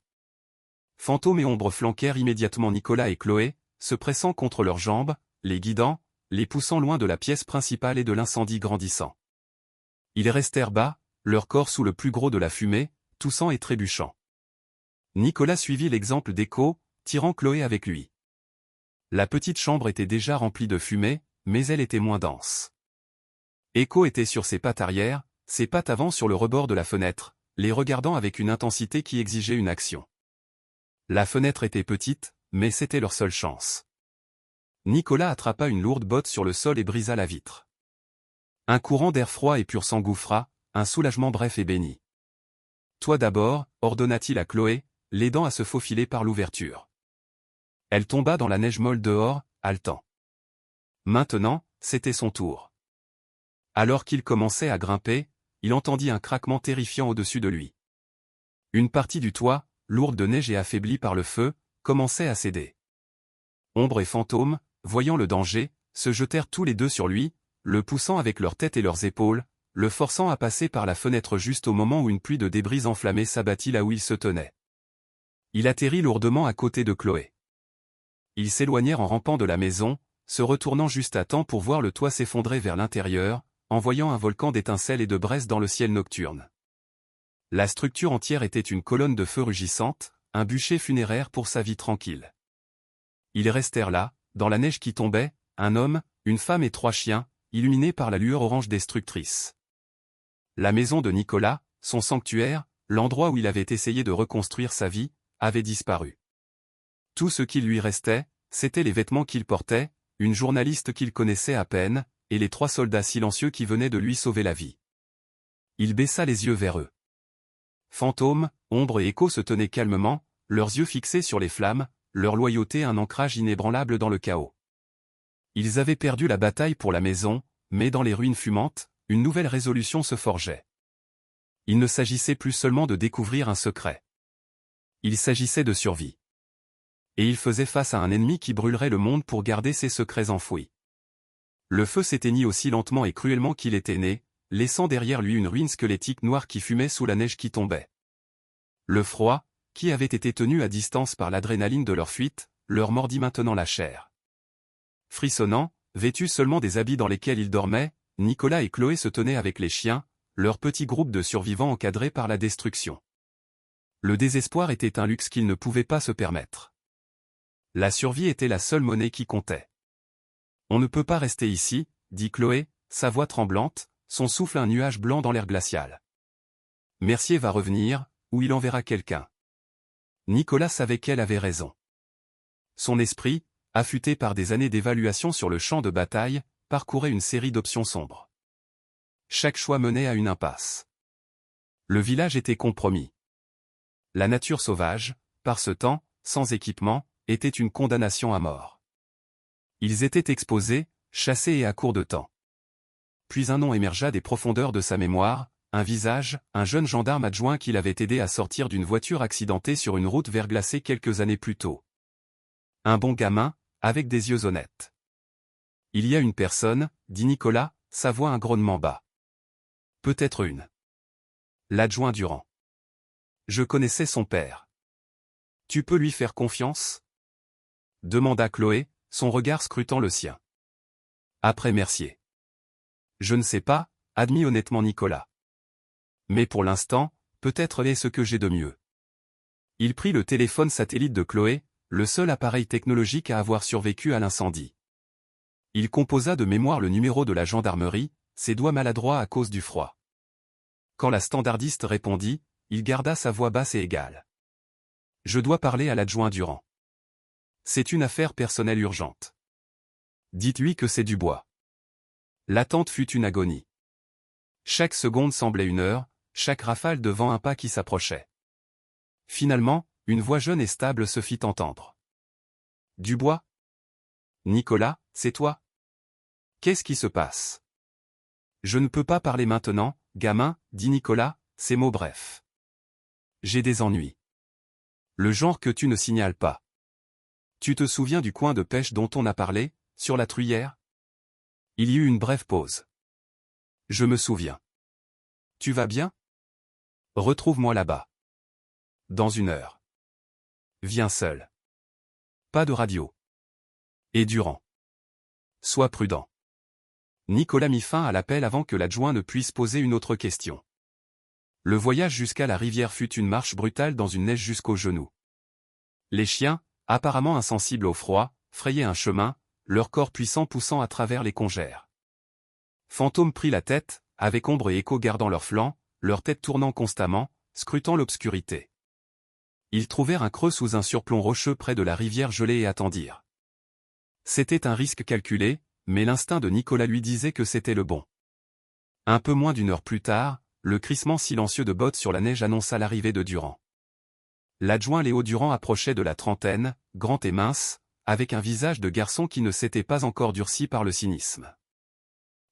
Fantôme et Ombre flanquèrent immédiatement Nicolas et Chloé, se pressant contre leurs jambes, les guidant, les poussant loin de la pièce principale et de l'incendie grandissant. Ils restèrent bas, leur corps sous le plus gros de la fumée, toussant et trébuchant. Nicolas suivit l'exemple d'Echo, tirant Chloé avec lui. La petite chambre était déjà remplie de fumée, mais elle était moins dense. Echo était sur ses pattes arrière, ses pattes avant sur le rebord de la fenêtre, les regardant avec une intensité qui exigeait une action. La fenêtre était petite, mais c'était leur seule chance. Nicolas attrapa une lourde botte sur le sol et brisa la vitre. Un courant d'air froid et pur s'engouffra, un soulagement bref et béni. « Toi d'abord » ordonna-t-il à Chloé, l'aidant à se faufiler par l'ouverture. Elle tomba dans la neige molle dehors, haletant. Maintenant, c'était son tour. Alors qu'il commençait à grimper, il entendit un craquement terrifiant au-dessus de lui. Une partie du toit, lourde de neige et affaiblie par le feu, commençait à céder. Ombre et fantôme, voyant le danger, se jetèrent tous les deux sur lui, le poussant avec leurs têtes et leurs épaules, le forçant à passer par la fenêtre juste au moment où une pluie de débris enflammés s'abattit là où il se tenait. Il atterrit lourdement à côté de Chloé. Ils s'éloignèrent en rampant de la maison, se retournant juste à temps pour voir le toit s'effondrer vers l'intérieur, envoyant un volcan d'étincelles et de braises dans le ciel nocturne. La structure entière était une colonne de feu rugissante, un bûcher funéraire pour sa vie tranquille. Ils restèrent là, dans la neige qui tombait, un homme, une femme et 3 chiens, illuminés par la lueur orange destructrice. La maison de Nicolas, son sanctuaire, l'endroit où il avait essayé de reconstruire sa vie, avait disparu. Tout ce qui lui restait, c'étaient les vêtements qu'il portait, une journaliste qu'il connaissait à peine, et les 3 soldats silencieux qui venaient de lui sauver la vie. Il baissa les yeux vers eux. Fantôme, ombre et écho se tenaient calmement, leurs yeux fixés sur les flammes, leur loyauté un ancrage inébranlable dans le chaos. Ils avaient perdu la bataille pour la maison, mais dans les ruines fumantes, une nouvelle résolution se forgeait. Il ne s'agissait plus seulement de découvrir un secret. Il s'agissait de survie. Et il faisait face à un ennemi qui brûlerait le monde pour garder ses secrets enfouis. Le feu s'éteignit aussi lentement et cruellement qu'il était né, laissant derrière lui une ruine squelettique noire qui fumait sous la neige qui tombait. Le froid, qui avait été tenu à distance par l'adrénaline de leur fuite, leur mordit maintenant la chair. Frissonnant, vêtus seulement des habits dans lesquels ils dormaient, Nicolas et Chloé se tenaient avec les chiens, leur petit groupe de survivants encadrés par la destruction. Le désespoir était un luxe qu'ils ne pouvaient pas se permettre. La survie était la seule monnaie qui comptait. « On ne peut pas rester ici » dit Chloé, sa voix tremblante, son souffle un nuage blanc dans l'air glacial. « Mercier va revenir, ou il enverra quelqu'un. » Nicolas savait qu'elle avait raison. Son esprit, affûté par des années d'évaluation sur le champ de bataille, parcourait une série d'options sombres. Chaque choix menait à une impasse. Le village était compromis. La nature sauvage, par ce temps, sans équipement, était une condamnation à mort. Ils étaient exposés, chassés et à court de temps. Puis un nom émergea des profondeurs de sa mémoire, un visage, un jeune gendarme adjoint qu'il avait aidé à sortir d'une voiture accidentée sur une route verglacée quelques années plus tôt. Un bon gamin, avec des yeux honnêtes. « Il y a une personne, » dit Nicolas, sa voix un grognement bas. « Peut-être une. » L'adjoint Durand. Je connaissais son père. « Tu peux lui faire confiance ?» demanda Chloé, son regard scrutant le sien. Après Mercier. Je ne sais pas, admit honnêtement Nicolas. Mais pour l'instant, peut-être est ce que j'ai de mieux. Il prit le téléphone satellite de Chloé, le seul appareil technologique à avoir survécu à l'incendie. Il composa de mémoire le numéro de la gendarmerie, ses doigts maladroits à cause du froid. Quand la standardiste répondit, il garda sa voix basse et égale. Je dois parler à l'adjoint Durand. C'est une affaire personnelle urgente. Dites-lui que c'est Dubois. L'attente fut une agonie. Chaque seconde semblait une heure, chaque rafale de vent un pas qui s'approchait. Finalement, une voix jeune et stable se fit entendre. Dubois ? Nicolas, c'est toi ? Qu'est-ce qui se passe ? Je ne peux pas parler maintenant, gamin, dit Nicolas, ces mots brefs. J'ai des ennuis. Le genre que tu ne signales pas. Tu te souviens du coin de pêche dont on a parlé, sur la Truyère ? Il y eut une brève pause. Je me souviens. Tu vas bien ? Retrouve-moi là-bas. Dans 1 heure. Viens seul. Pas de radio. Et Durand. Sois prudent. Nicolas mit fin à l'appel avant que l'adjoint ne puisse poser une autre question. Le voyage jusqu'à la rivière fut une marche brutale dans une neige jusqu'aux genoux. Les chiens, apparemment insensibles au froid, frayaient un chemin, leur corps puissant poussant à travers les congères. Fantôme prit la tête, avec Ombre et Écho gardant leurs flancs, leur tête tournant constamment, scrutant l'obscurité. Ils trouvèrent un creux sous un surplomb rocheux près de la rivière gelée et attendirent. C'était un risque calculé, mais l'instinct de Nicolas lui disait que c'était le bon. Un peu moins d'une heure plus tard, le crissement silencieux de bottes sur la neige annonça l'arrivée de Durand. L'adjoint Léo Durand approchait de la trentaine, grand et mince, avec un visage de garçon qui ne s'était pas encore durci par le cynisme.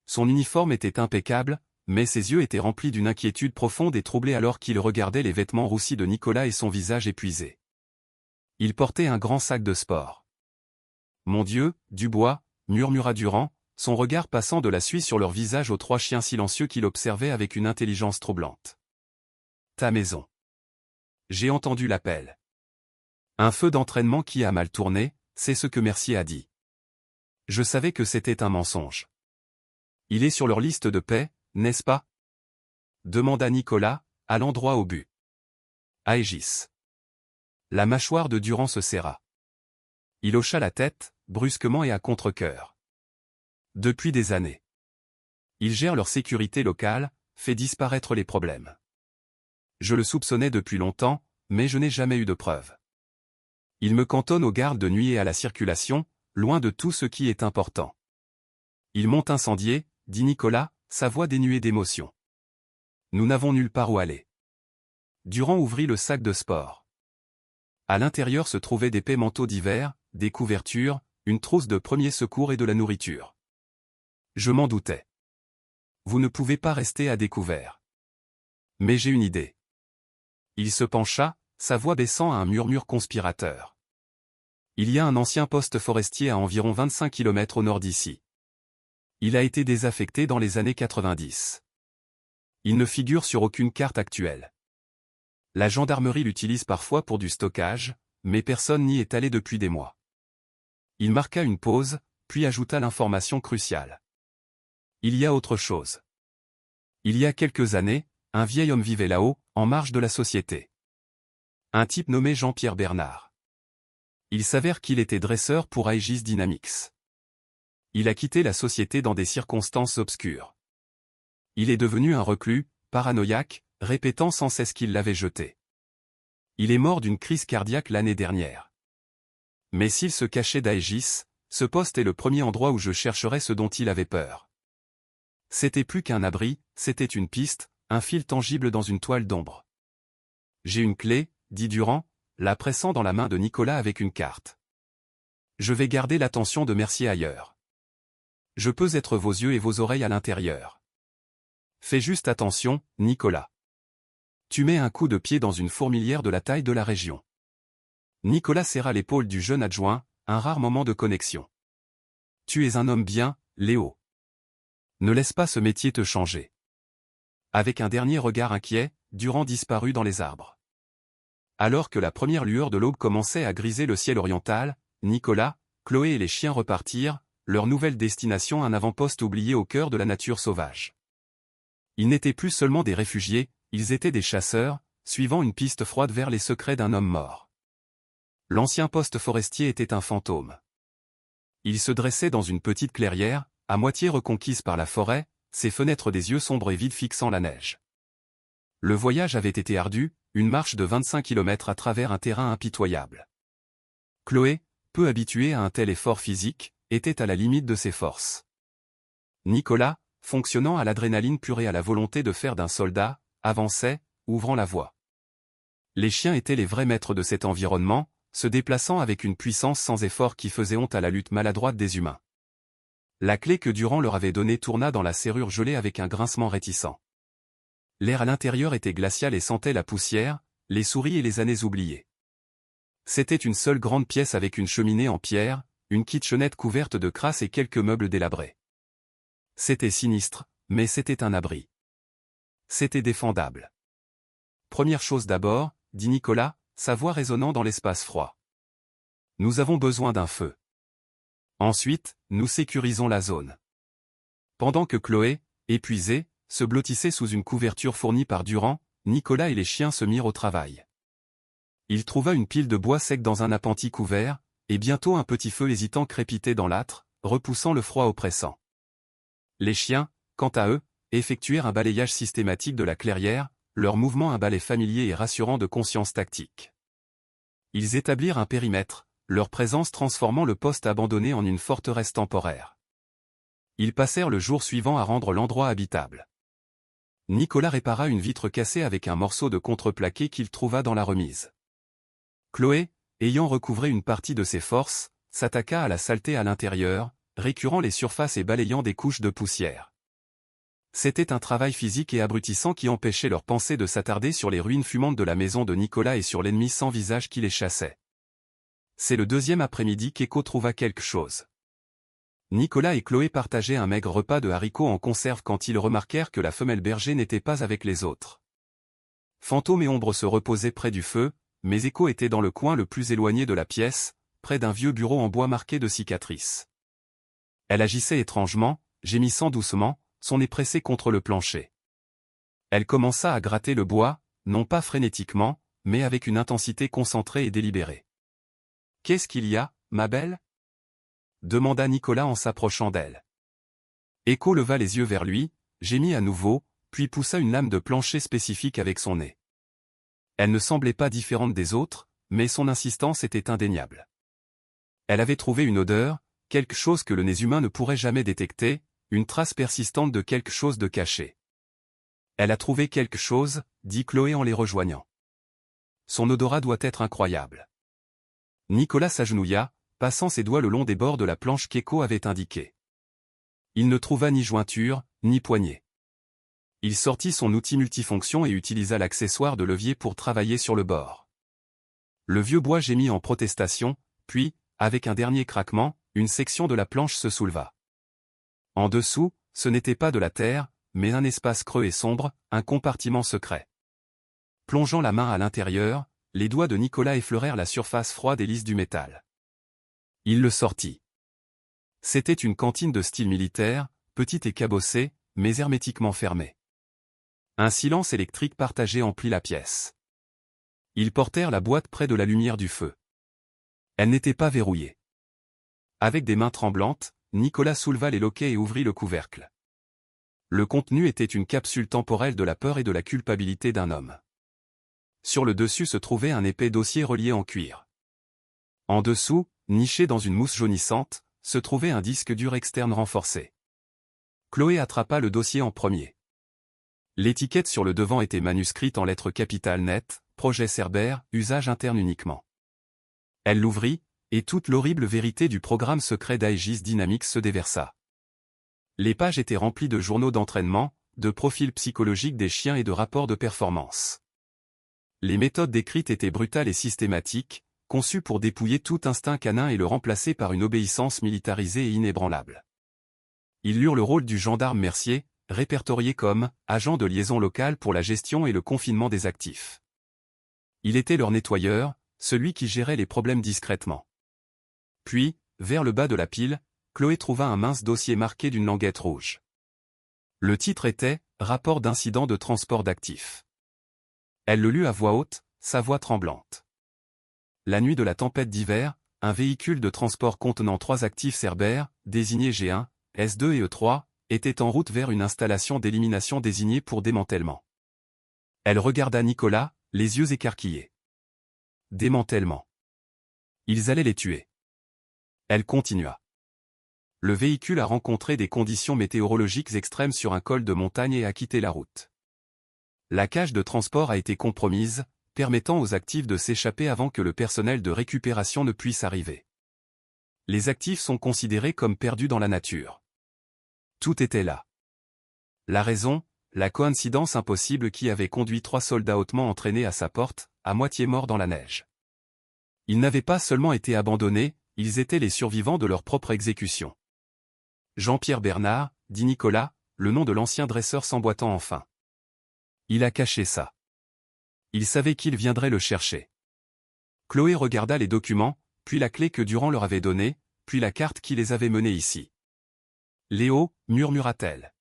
Son uniforme était impeccable, mais ses yeux étaient remplis d'une inquiétude profonde et troublée alors qu'il regardait les vêtements roussis de Nicolas et son visage épuisé. Il portait un grand sac de sport. « Mon Dieu, Dubois !» murmura Durand, son regard passant de la suie sur leur visage aux trois chiens silencieux qui l'observaient avec une intelligence troublante. « Ta maison. » J'ai entendu l'appel. Un feu d'entraînement qui a mal tourné, c'est ce que Mercier a dit. Je savais que c'était un mensonge. Il est sur leur liste de paix, n'est-ce pas? Demanda Nicolas, allant droit au but. Aegis. La mâchoire de Durand se serra. Il hocha la tête, brusquement et à contre-cœur. Depuis des années. Ils gèrent leur sécurité locale, fait disparaître les problèmes. Je le soupçonnais depuis longtemps, mais je n'ai jamais eu de preuves. Il me cantonne aux gardes de nuit et à la circulation, loin de tout ce qui est important. Ils m'ont incendié, dit Nicolas, sa voix dénuée d'émotion. Nous n'avons nulle part où aller. Durand ouvrit le sac de sport. À l'intérieur se trouvaient d'épais manteaux d'hiver, des couvertures, une trousse de premiers secours et de la nourriture. Je m'en doutais. Vous ne pouvez pas rester à découvert. Mais j'ai une idée. Il se pencha, sa voix baissant à un murmure conspirateur. Il y a un ancien poste forestier à environ 25 km au nord d'ici. Il a été désaffecté dans les années 90. Il ne figure sur aucune carte actuelle. La gendarmerie l'utilise parfois pour du stockage, mais personne n'y est allé depuis des mois. Il marqua une pause, puis ajouta l'information cruciale. Il y a autre chose. Il y a quelques années, un vieil homme vivait là-haut, en marge de la société. Un type nommé Jean-Pierre Bernard. Il s'avère qu'il était dresseur pour Aegis Dynamics. Il a quitté la société dans des circonstances obscures. Il est devenu un reclus, paranoïaque, répétant sans cesse qu'il l'avait jeté. Il est mort d'une crise cardiaque l'année dernière. Mais s'il se cachait d'Aegis, ce poste est le premier endroit où je chercherais ce dont il avait peur. C'était plus qu'un abri, c'était une piste, un fil tangible dans une toile d'ombre. J'ai une clé, dit Durand, la pressant dans la main de Nicolas avec une carte. Je vais garder l'attention de Mercier ailleurs. Je peux être vos yeux et vos oreilles à l'intérieur. Fais juste attention, Nicolas. Tu mets un coup de pied dans une fourmilière de la taille de la région. Nicolas serra l'épaule du jeune adjoint, un rare moment de connexion. Tu es un homme bien, Léo. Ne laisse pas ce métier te changer. Avec un dernier regard inquiet, Durand disparut dans les arbres. Alors que la première lueur de l'aube commençait à griser le ciel oriental, Nicolas, Chloé et les chiens repartirent, leur nouvelle destination un avant-poste oublié au cœur de la nature sauvage. Ils n'étaient plus seulement des réfugiés, ils étaient des chasseurs, suivant une piste froide vers les secrets d'un homme mort. L'ancien poste forestier était un fantôme. Il se dressait dans une petite clairière, à moitié reconquise par la forêt, ses fenêtres des yeux sombres et vides fixant la neige. Le voyage avait été ardu, une marche de 25 km à travers un terrain impitoyable. Chloé, peu habituée à un tel effort physique, était à la limite de ses forces. Nicolas, fonctionnant à l'adrénaline pure et à la volonté de faire d'un soldat, avançait, ouvrant la voie. Les chiens étaient les vrais maîtres de cet environnement, se déplaçant avec une puissance sans effort qui faisait honte à la lutte maladroite des humains. La clé que Durand leur avait donnée tourna dans la serrure gelée avec un grincement réticent. L'air à l'intérieur était glacial et sentait la poussière, les souris et les années oubliées. C'était une seule grande pièce avec une cheminée en pierre, une kitchenette couverte de crasse et quelques meubles délabrés. C'était sinistre, mais c'était un abri. C'était défendable. Première chose d'abord, dit Nicolas, sa voix résonnant dans l'espace froid. Nous avons besoin d'un feu. Ensuite, nous sécurisons la zone. Pendant que Chloé, épuisée, se blottissait sous une couverture fournie par Durand, Nicolas et les chiens se mirent au travail. Il trouva une pile de bois sec dans un appentis couvert, et bientôt un petit feu hésitant crépitait dans l'âtre, repoussant le froid oppressant. Les chiens, quant à eux, effectuèrent un balayage systématique de la clairière, leur mouvement un balai familier et rassurant de conscience tactique. Ils établirent un périmètre, leur présence transformant le poste abandonné en une forteresse temporaire. Ils passèrent le jour suivant à rendre l'endroit habitable. Nicolas répara une vitre cassée avec un morceau de contreplaqué qu'il trouva dans la remise. Chloé, ayant recouvré une partie de ses forces, s'attaqua à la saleté à l'intérieur, récurant les surfaces et balayant des couches de poussière. C'était un travail physique et abrutissant qui empêchait leurs pensées de s'attarder sur les ruines fumantes de la maison de Nicolas et sur l'ennemi sans visage qui les chassait. C'est le deuxième après-midi qu'Echo trouva quelque chose. Nicolas et Chloé partageaient un maigre repas de haricots en conserve quand ils remarquèrent que la femelle berger n'était pas avec les autres. Fantôme et ombre se reposaient près du feu, mais Echo était dans le coin le plus éloigné de la pièce, près d'un vieux bureau en bois marqué de cicatrices. Elle agissait étrangement, gémissant doucement, son nez pressé contre le plancher. Elle commença à gratter le bois, non pas frénétiquement, mais avec une intensité concentrée et délibérée. « Qu'est-ce qu'il y a, ma belle ?» demanda Nicolas en s'approchant d'elle. Echo leva les yeux vers lui, gémit à nouveau, puis poussa une lame de plancher spécifique avec son nez. Elle ne semblait pas différente des autres, mais son insistance était indéniable. Elle avait trouvé une odeur, quelque chose que le nez humain ne pourrait jamais détecter, une trace persistante de quelque chose de caché. Elle a trouvé quelque chose, dit Chloé en les rejoignant. Son odorat doit être incroyable. Nicolas s'agenouilla, passant ses doigts le long des bords de la planche qu'Echo avait indiquée. Il ne trouva ni jointure, ni poignée. Il sortit son outil multifonction et utilisa l'accessoire de levier pour travailler sur le bord. Le vieux bois gémit en protestation, puis, avec un dernier craquement, une section de la planche se souleva. En dessous, ce n'était pas de la terre, mais un espace creux et sombre, un compartiment secret. Plongeant la main à l'intérieur, les doigts de Nicolas effleurèrent la surface froide et lisse du métal. Il le sortit. C'était une cantine de style militaire, petite et cabossée, mais hermétiquement fermée. Un silence électrique partagé emplit la pièce. Ils portèrent la boîte près de la lumière du feu. Elle n'était pas verrouillée. Avec des mains tremblantes, Nicolas souleva les loquets et ouvrit le couvercle. Le contenu était une capsule temporelle de la peur et de la culpabilité d'un homme. Sur le dessus se trouvait un épais dossier relié en cuir. En dessous, niché dans une mousse jaunissante, se trouvait un disque dur externe renforcé. Chloé attrapa le dossier en premier. L'étiquette sur le devant était manuscrite en lettres capitales nettes, projet Cerbère, usage interne uniquement. Elle l'ouvrit, et toute l'horrible vérité du programme secret d'Aegis Dynamics se déversa. Les pages étaient remplies de journaux d'entraînement, de profils psychologiques des chiens et de rapports de performance. Les méthodes décrites étaient brutales et systématiques, conçues pour dépouiller tout instinct canin et le remplacer par une obéissance militarisée et inébranlable. Ils eurent le rôle du gendarme Mercier, répertorié comme « agent de liaison locale pour la gestion et le confinement des actifs ». Il était leur nettoyeur, celui qui gérait les problèmes discrètement. Puis, vers le bas de la pile, Chloé trouva un mince dossier marqué d'une languette rouge. Le titre était « Rapport d'incident de transport d'actifs ». Elle le lut à voix haute, sa voix tremblante. La nuit de la tempête d'hiver, un véhicule de transport contenant 3 actifs Cerbère, désignés G1, S2 et E3, était en route vers une installation d'élimination désignée pour démantèlement. Elle regarda Nicolas, les yeux écarquillés. Démantèlement. Ils allaient les tuer. Elle continua. Le véhicule a rencontré des conditions météorologiques extrêmes sur un col de montagne et a quitté la route. La cage de transport a été compromise, permettant aux actifs de s'échapper avant que le personnel de récupération ne puisse arriver. Les actifs sont considérés comme perdus dans la nature. Tout était là. La raison, la coïncidence impossible qui avait conduit 3 soldats hautement entraînés à sa porte, à moitié morts dans la neige. Ils n'avaient pas seulement été abandonnés, ils étaient les survivants de leur propre exécution. Jean-Pierre Bernard, dit Nicolas, le nom de l'ancien dresseur s'emboîtant enfin. Il a caché ça. Il savait qu'il viendrait le chercher. Chloé regarda les documents, puis la clé que Durand leur avait donnée, puis la carte qui les avait menés ici. Léo, murmura-t-elle.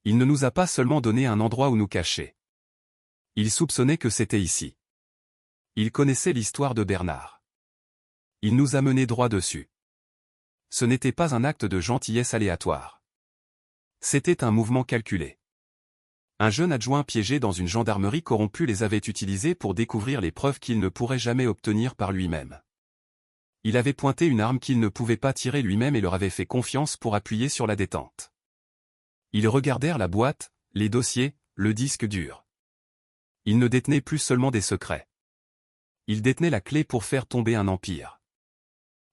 Il ne nous a pas seulement donné un endroit où nous cacher. Il soupçonnait que c'était ici. Il connaissait l'histoire de Bernard. Il nous a menés droit dessus. Ce n'était pas un acte de gentillesse aléatoire. C'était un mouvement calculé. Un jeune adjoint piégé dans une gendarmerie corrompue les avait utilisés pour découvrir les preuves qu'il ne pourrait jamais obtenir par lui-même. Il avait pointé une arme qu'il ne pouvait pas tirer lui-même et leur avait fait confiance pour appuyer sur la détente. Ils regardèrent la boîte, les dossiers, le disque dur. Ils ne détenaient plus seulement des secrets. Ils détenaient la clé pour faire tomber un empire.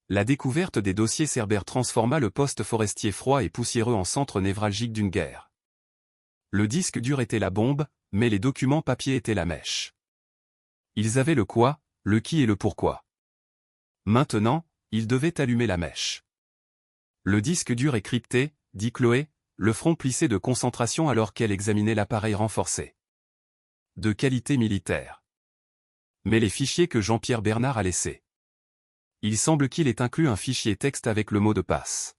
La découverte des dossiers Cerbère transforma le poste forestier froid et poussiéreux en centre névralgique d'une guerre. Le disque dur était la bombe, mais les documents papier étaient la mèche. Ils avaient le quoi, le qui et le pourquoi. Maintenant, ils devaient allumer la mèche. Le disque dur est crypté, dit Chloé, le front plissé de concentration alors qu'elle examinait l'appareil renforcé. De qualité militaire. Mais les fichiers que Jean-Pierre Bernard a laissés. Il semble qu'il ait inclus un fichier texte avec le mot de passe.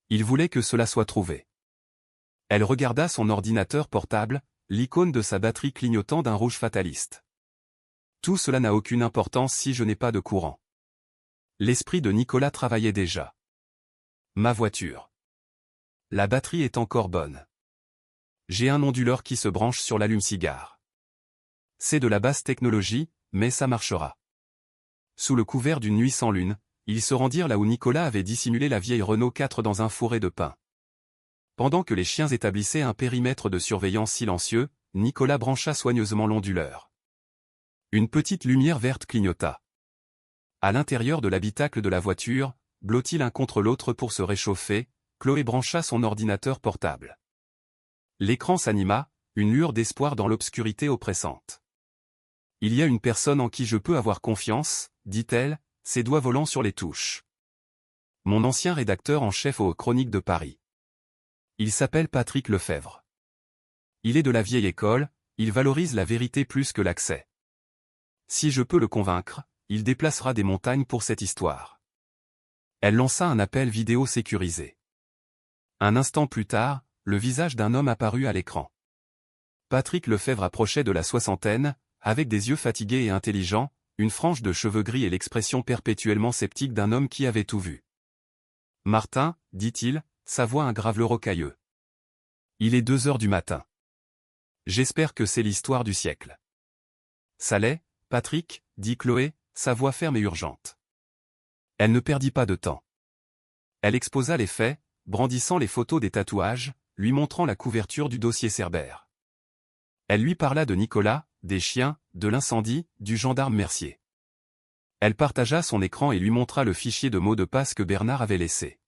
Il voulait que cela soit trouvé. Elle regarda son ordinateur portable, l'icône de sa batterie clignotant d'un rouge fataliste. Tout cela n'a aucune importance si je n'ai pas de courant. L'esprit de Nicolas travaillait déjà. Ma voiture. La batterie est encore bonne. J'ai un onduleur qui se branche sur l'allume-cigare. C'est de la basse technologie, mais ça marchera. Sous le couvert d'une nuit sans lune, ils se rendirent là où Nicolas avait dissimulé la vieille Renault 4 dans un fourré de pin. Pendant que les chiens établissaient un périmètre de surveillance silencieux, Nicolas brancha soigneusement l'onduleur. Une petite lumière verte clignota. À l'intérieur de l'habitacle de la voiture, blottis l'un contre l'autre pour se réchauffer, Chloé brancha son ordinateur portable. L'écran s'anima, une lueur d'espoir dans l'obscurité oppressante. Il y a une personne en qui je peux avoir confiance, dit-elle, ses doigts volant sur les touches. Mon ancien rédacteur en chef aux Chroniques de Paris. Il s'appelle Patrick Lefebvre. Il est de la vieille école, il valorise la vérité plus que l'accès. Si je peux le convaincre, il déplacera des montagnes pour cette histoire. Elle lança un appel vidéo sécurisé. Un instant plus tard, le visage d'un homme apparut à l'écran. Patrick Lefebvre approchait de la soixantaine, avec des yeux fatigués et intelligents, une frange de cheveux gris et l'expression perpétuellement sceptique d'un homme qui avait tout vu. « Martin, dit-il, sa voix un grave rocailleux. Il est 2 heures du matin. J'espère que c'est l'histoire du siècle. Ça l'est, Patrick, dit Chloé, sa voix ferme et urgente. Elle ne perdit pas de temps. Elle exposa les faits, brandissant les photos des tatouages, lui montrant la couverture du dossier Cerbère. Elle lui parla de Nicolas, des chiens, de l'incendie, du gendarme Mercier. Elle partagea son écran et lui montra le fichier de mots de passe que Bernard avait laissé.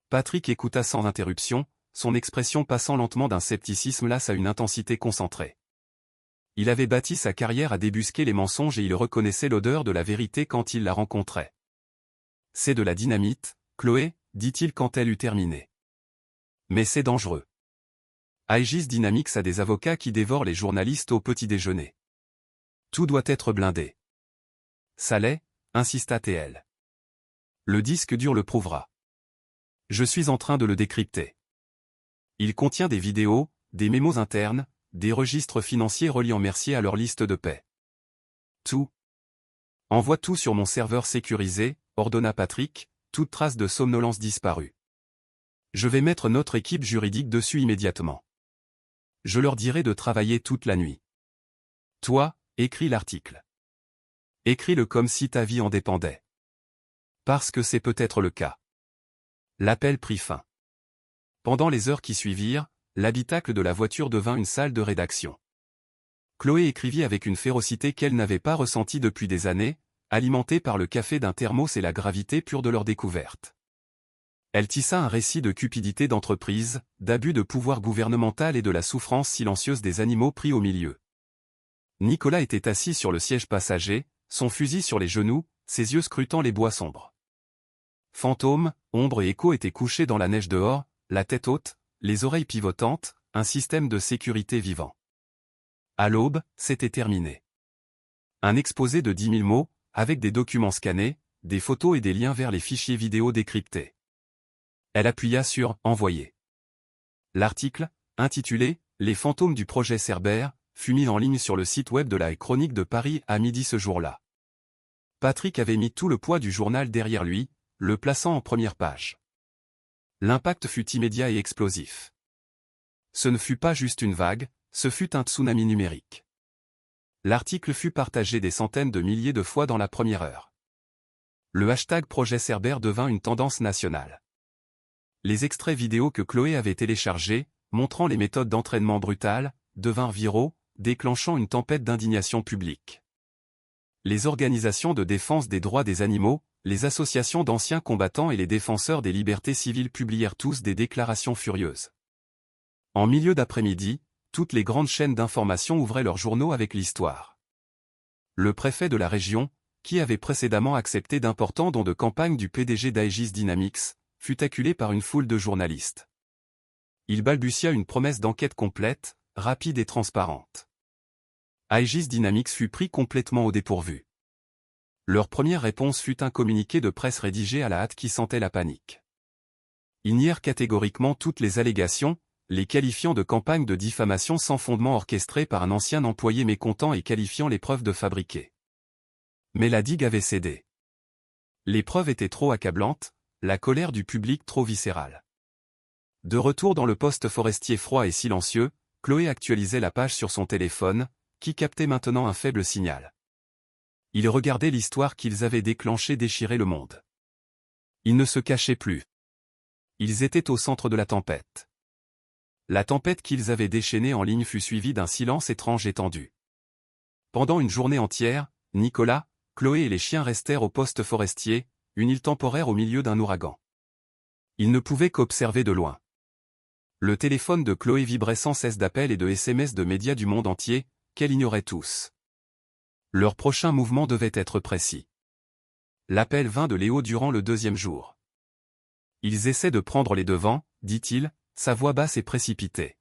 Patrick écouta sans interruption, son expression passant lentement d'un scepticisme lasse à une intensité concentrée. Il avait bâti sa carrière à débusquer les mensonges et il reconnaissait l'odeur de la vérité quand il la rencontrait. « C'est de la dynamite, Chloé, dit-il quand elle eut terminé. Mais c'est dangereux. Aegis Dynamics a des avocats qui dévorent les journalistes au petit déjeuner. Tout doit être blindé. Ça l'est, insista TL. Le disque dur le prouvera. Je suis en train de le décrypter. Il contient des vidéos, des mémos internes, des registres financiers reliant Mercier à leur liste de paix. Tout. Envoie tout sur mon serveur sécurisé, ordonna Patrick, toute trace de somnolence disparue. Je vais mettre notre équipe juridique dessus immédiatement. Je leur dirai de travailler toute la nuit. Toi, écris l'article. Écris-le comme si ta vie en dépendait. Parce que c'est peut-être le cas. L'appel prit fin. Pendant les heures qui suivirent, l'habitacle de la voiture devint une salle de rédaction. Chloé écrivit avec une férocité qu'elle n'avait pas ressentie depuis des années, alimentée par le café d'un thermos et la gravité pure de leur découverte. Elle tissa un récit de cupidité d'entreprise, d'abus de pouvoir gouvernemental et de la souffrance silencieuse des animaux pris au milieu. Nicolas était assis sur le siège passager, son fusil sur les genoux, ses yeux scrutant les bois sombres. Fantôme, ombre et écho étaient couchés dans la neige dehors, la tête haute, les oreilles pivotantes, un système de sécurité vivant. À l'aube, c'était terminé. Un exposé de 10 000 mots, avec des documents scannés, des photos et des liens vers les fichiers vidéo décryptés. Elle appuya sur « Envoyer ». L'article, intitulé « Les fantômes du projet Cerbère », fut mis en ligne sur le site web de la Chronique de Paris à midi ce jour-là. Patrick avait mis tout le poids du journal derrière lui, le plaçant en première page. L'impact fut immédiat et explosif. Ce ne fut pas juste une vague, ce fut un tsunami numérique. L'article fut partagé des centaines de milliers de fois dans la première heure. Le hashtag Projet Cerbère devint une tendance nationale. Les extraits vidéo que Chloé avait téléchargés, montrant les méthodes d'entraînement brutales, devinrent viraux, déclenchant une tempête d'indignation publique. Les organisations de défense des droits des animaux, les associations d'anciens combattants et les défenseurs des libertés civiles publièrent tous des déclarations furieuses. En milieu d'après-midi, toutes les grandes chaînes d'information ouvraient leurs journaux avec l'histoire. Le préfet de la région, qui avait précédemment accepté d'importants dons de campagne du PDG d'Aegis Dynamics, fut acculé par une foule de journalistes. Il balbutia une promesse d'enquête complète, rapide et transparente. Aegis Dynamics fut pris complètement au dépourvu. Leur première réponse fut un communiqué de presse rédigé à la hâte qui sentait la panique. Ils nièrent catégoriquement toutes les allégations, les qualifiant de campagne de diffamation sans fondement orchestrée par un ancien employé mécontent et qualifiant les preuves de fabriquées. Mais la digue avait cédé. Les preuves étaient trop accablantes, la colère du public trop viscérale. De retour dans le poste forestier froid et silencieux, Chloé actualisait la page sur son téléphone, qui captait maintenant un faible signal. Ils regardaient l'histoire qu'ils avaient déclenchée déchirer le monde. Ils ne se cachaient plus. Ils étaient au centre de la tempête. La tempête qu'ils avaient déchaînée en ligne fut suivie d'un silence étrange et tendu. Pendant une journée entière, Nicolas, Chloé et les chiens restèrent au poste forestier, une île temporaire au milieu d'un ouragan. Ils ne pouvaient qu'observer de loin. Le téléphone de Chloé vibrait sans cesse d'appels et de SMS de médias du monde entier, qu'elle ignorait tous. Leur prochain mouvement devait être précis. L'appel vint de Léo durant le deuxième jour. Ils essaient de prendre les devants, dit-il, sa voix basse et précipitée.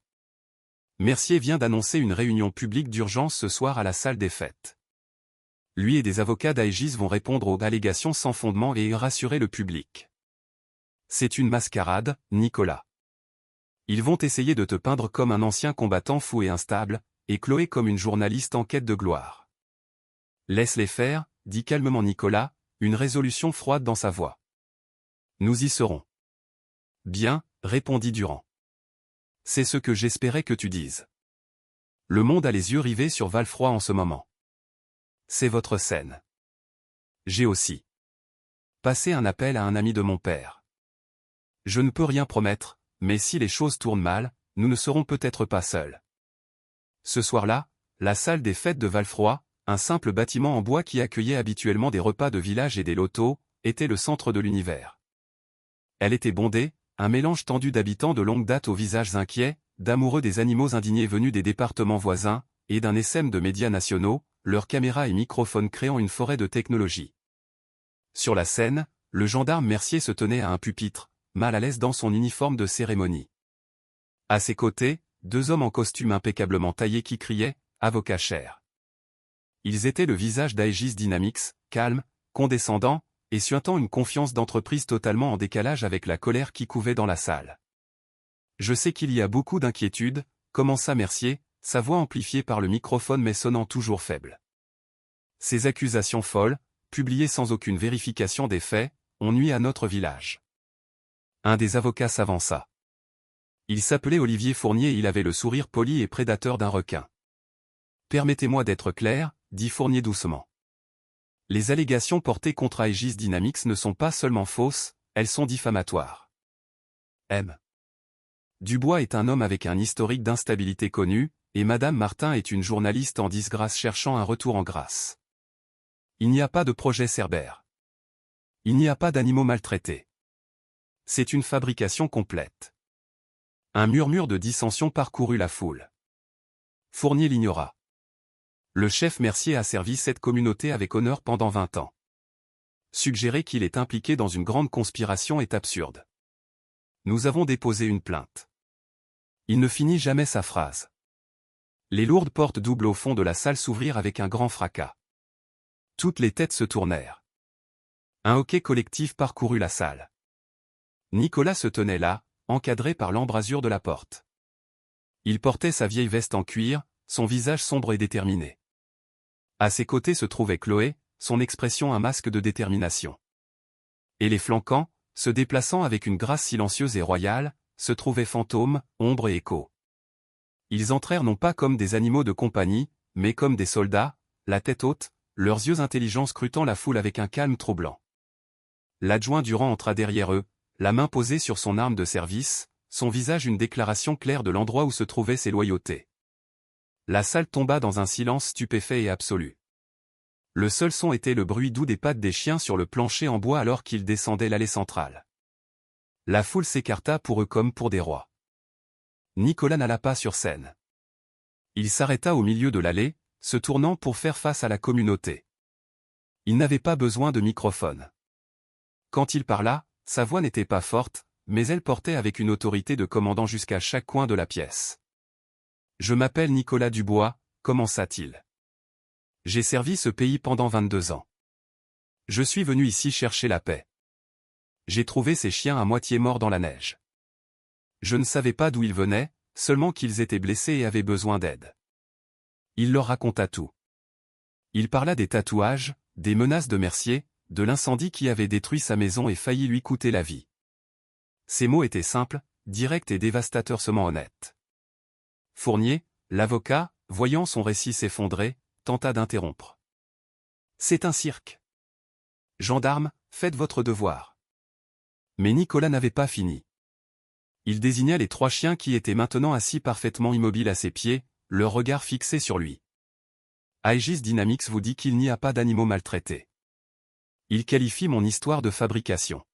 Mercier vient d'annoncer une réunion publique d'urgence ce soir à la salle des fêtes. Lui et des avocats d'Aegis vont répondre aux allégations sans fondement et rassurer le public. C'est une mascarade, Nicolas. Ils vont essayer de te peindre comme un ancien combattant fou et instable, et Chloé comme une journaliste en quête de gloire. Laisse-les faire, dit calmement Nicolas, une résolution froide dans sa voix. Nous y serons. Bien, répondit Durand. C'est ce que j'espérais que tu dises. Le monde a les yeux rivés sur Valfroy en ce moment. C'est votre scène. J'ai aussi passé un appel à un ami de mon père. Je ne peux rien promettre, mais si les choses tournent mal, nous ne serons peut-être pas seuls. Ce soir-là, la salle des fêtes de Valfroy, un simple bâtiment en bois qui accueillait habituellement des repas de village et des lotos, était le centre de l'univers. Elle était bondée, un mélange tendu d'habitants de longue date aux visages inquiets, d'amoureux des animaux indignés venus des départements voisins, et d'un essaim de médias nationaux, leurs caméras et microphones créant une forêt de technologie. Sur la scène, le gendarme Mercier se tenait à un pupitre, mal à l'aise dans son uniforme de cérémonie. À ses côtés, deux hommes en costume impeccablement taillés qui criaient « Avocat cher ». Ils étaient le visage d'Aegis Dynamics, calme, condescendant, et suintant une confiance d'entreprise totalement en décalage avec la colère qui couvait dans la salle. Je sais qu'il y a beaucoup d'inquiétudes, commença Mercier, sa voix amplifiée par le microphone mais sonnant toujours faible. Ces accusations folles, publiées sans aucune vérification des faits, ont nui à notre village. Un des avocats s'avança. Il s'appelait Olivier Fournier et il avait le sourire poli et prédateur d'un requin. Permettez-moi d'être clair, dit Fournier doucement. Les allégations portées contre Aegis Dynamics ne sont pas seulement fausses, elles sont diffamatoires. M. Dubois est un homme avec un historique d'instabilité connu, et Madame Martin est une journaliste en disgrâce cherchant un retour en grâce. Il n'y a pas de projet Cerbère. Il n'y a pas d'animaux maltraités. C'est une fabrication complète. Un murmure de dissension parcourut la foule. Fournier l'ignora. Le chef Mercier a servi cette communauté avec honneur pendant 20 ans. Suggérer qu'il est impliqué dans une grande conspiration est absurde. Nous avons déposé une plainte. Il ne finit jamais sa phrase. Les lourdes portes doubles au fond de la salle s'ouvrirent avec un grand fracas. Toutes les têtes se tournèrent. Un hoquet collectif parcourut la salle. Nicolas se tenait là, encadré par l'embrasure de la porte. Il portait sa vieille veste en cuir, son visage sombre et déterminé. À ses côtés se trouvait Chloé, son expression un masque de détermination. Et les flanquants, se déplaçant avec une grâce silencieuse et royale, se trouvaient Fantôme, Ombre et Écho. Ils entrèrent non pas comme des animaux de compagnie, mais comme des soldats, la tête haute, leurs yeux intelligents scrutant la foule avec un calme troublant. L'adjoint Durand entra derrière eux, la main posée sur son arme de service, son visage une déclaration claire de l'endroit où se trouvaient ses loyautés. La salle tomba dans un silence stupéfait et absolu. Le seul son était le bruit doux des pattes des chiens sur le plancher en bois alors qu'ils descendaient l'allée centrale. La foule s'écarta pour eux comme pour des rois. Nicolas n'alla pas sur scène. Il s'arrêta au milieu de l'allée, se tournant pour faire face à la communauté. Il n'avait pas besoin de microphone. Quand il parla, sa voix n'était pas forte, mais elle portait avec une autorité de commandant jusqu'à chaque coin de la pièce. « Je m'appelle Nicolas Dubois », commença-t-il. « J'ai servi ce pays pendant 22 ans. Je suis venu ici chercher la paix. J'ai trouvé ces chiens à moitié morts dans la neige. Je ne savais pas d'où ils venaient, seulement qu'ils étaient blessés et avaient besoin d'aide. » Il leur raconta tout. Il parla des tatouages, des menaces de Mercier, de l'incendie qui avait détruit sa maison et failli lui coûter la vie. Ces mots étaient simples, directs et dévastateurement honnêtes. Fournier, l'avocat, voyant son récit s'effondrer, tenta d'interrompre. « C'est un cirque. Gendarmes, faites votre devoir. » Mais Nicolas n'avait pas fini. Il désigna les 3 chiens qui étaient maintenant assis parfaitement immobiles à ses pieds, leur regard fixé sur lui. Aegis Dynamics vous dit qu'il n'y a pas d'animaux maltraités. Il qualifie mon histoire de fabrication.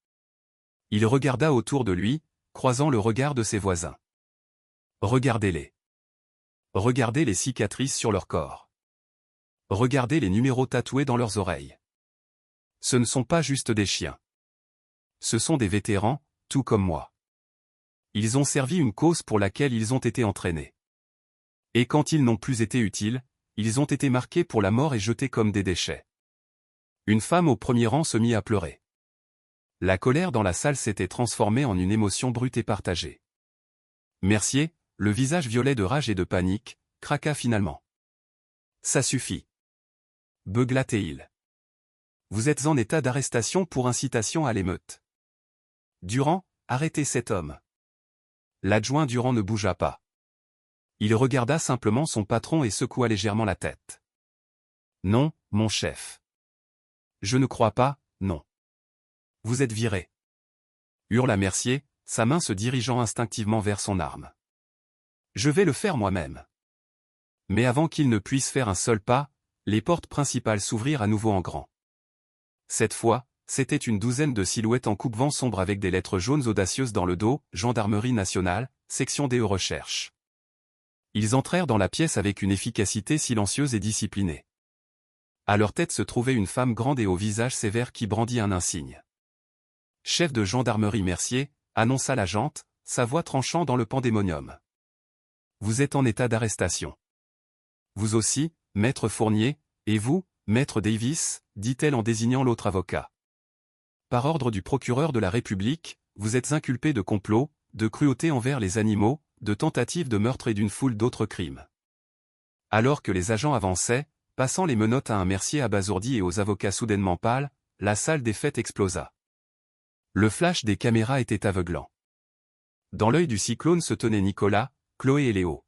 Il regarda autour de lui, croisant le regard de ses voisins. Regardez-les. Regardez les cicatrices sur leur corps. Regardez les numéros tatoués dans leurs oreilles. Ce ne sont pas juste des chiens. Ce sont des vétérans, tout comme moi. Ils ont servi une cause pour laquelle ils ont été entraînés. Et quand ils n'ont plus été utiles, ils ont été marqués pour la mort et jetés comme des déchets. Une femme au premier rang se mit à pleurer. La colère dans la salle s'était transformée en une émotion brute et partagée. Mercier, le visage violet de rage et de panique, craqua finalement. « Ça suffit. » beugla-t-il. « Vous êtes en état d'arrestation pour incitation à l'émeute. » Durand, arrêtez cet homme. L'adjoint Durand ne bougea pas. Il regarda simplement son patron et secoua légèrement la tête. « Non, mon chef. Je ne crois pas, non. Vous êtes viré. » hurla Mercier, sa main se dirigeant instinctivement vers son arme. « Je vais le faire moi-même. » Mais avant qu'il ne puisse faire un seul pas, les portes principales s'ouvrirent à nouveau en grand. Cette fois, c'était une douzaine de silhouettes en coupe-vent sombre avec des lettres jaunes audacieuses dans le dos, Gendarmerie nationale, section des recherches. Ils entrèrent dans la pièce avec une efficacité silencieuse et disciplinée. À leur tête se trouvait une femme grande et au visage sévère qui brandit un insigne. « Chef de gendarmerie Mercier », annonça l'agente, sa voix tranchant dans le pandémonium. « Vous êtes en état d'arrestation. »« Vous aussi, maître Fournier, et vous, maître Davis », dit-elle en désignant l'autre avocat. « Par ordre du procureur de la République, vous êtes inculpé de complot, de cruauté envers les animaux, de tentative de meurtre et d'une foule d'autres crimes. » Alors que les agents avançaient, passant les menottes à un Mercier abasourdi et aux avocats soudainement pâles, la salle des fêtes explosa. Le flash des caméras était aveuglant. Dans l'œil du cyclone se tenaient Nicolas, Chloé et Léo.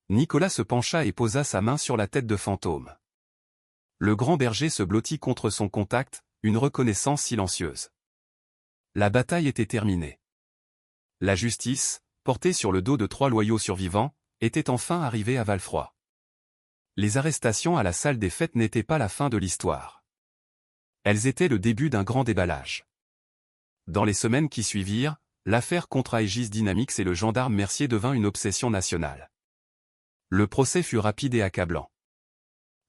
Nicolas se pencha et posa sa main sur la tête de Fantôme. Le grand berger se blottit contre son contact, une reconnaissance silencieuse. La bataille était terminée. La justice, portée sur le dos de 3 loyaux survivants, était enfin arrivée à Valfroy. Les arrestations à la salle des fêtes n'étaient pas la fin de l'histoire. Elles étaient le début d'un grand déballage. Dans les semaines qui suivirent, l'affaire contre Aegis Dynamics et le gendarme Mercier devint une obsession nationale. Le procès fut rapide et accablant.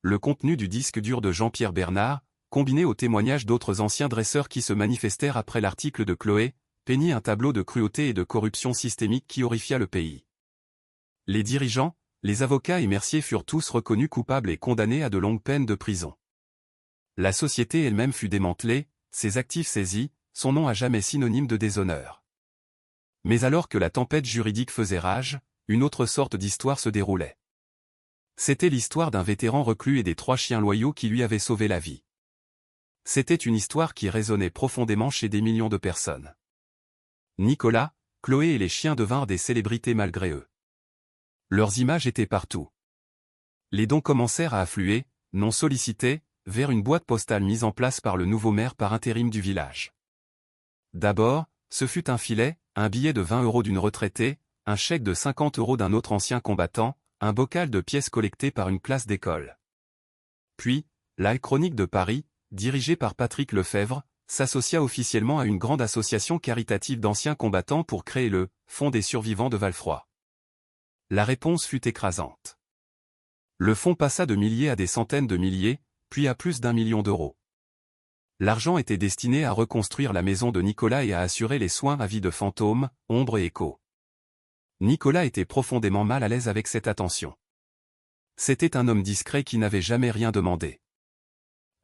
Le contenu du disque dur de Jean-Pierre Bernard, combiné aux témoignages d'autres anciens dresseurs qui se manifestèrent après l'article de Chloé, peignit un tableau de cruauté et de corruption systémique qui horrifia le pays. Les dirigeants, les avocats et Mercier furent tous reconnus coupables et condamnés à de longues peines de prison. La société elle-même fut démantelée, ses actifs saisis, son nom à jamais synonyme de déshonneur. Mais alors que la tempête juridique faisait rage, une autre sorte d'histoire se déroulait. C'était l'histoire d'un vétéran reclus et des 3 chiens loyaux qui lui avaient sauvé la vie. C'était une histoire qui résonnait profondément chez des millions de personnes. Nicolas, Chloé et les chiens devinrent des célébrités malgré eux. Leurs images étaient partout. Les dons commencèrent à affluer, non sollicités, vers une boîte postale mise en place par le nouveau maire par intérim du village. D'abord, ce fut un filet, un billet de 20 € d'une retraitée, un chèque de 50 € d'un autre ancien combattant, un bocal de pièces collectées par une classe d'école. Puis, la Chronique de Paris, dirigée par Patrick Lefebvre, s'associa officiellement à une grande association caritative d'anciens combattants pour créer le « Fonds des survivants de Valfroy ». La réponse fut écrasante. Le fonds passa de milliers à des centaines de milliers, puis à plus d'1 million d'euros. L'argent était destiné à reconstruire la maison de Nicolas et à assurer les soins à vie de fantômes, ombres et échos. Nicolas était profondément mal à l'aise avec cette attention. C'était un homme discret qui n'avait jamais rien demandé.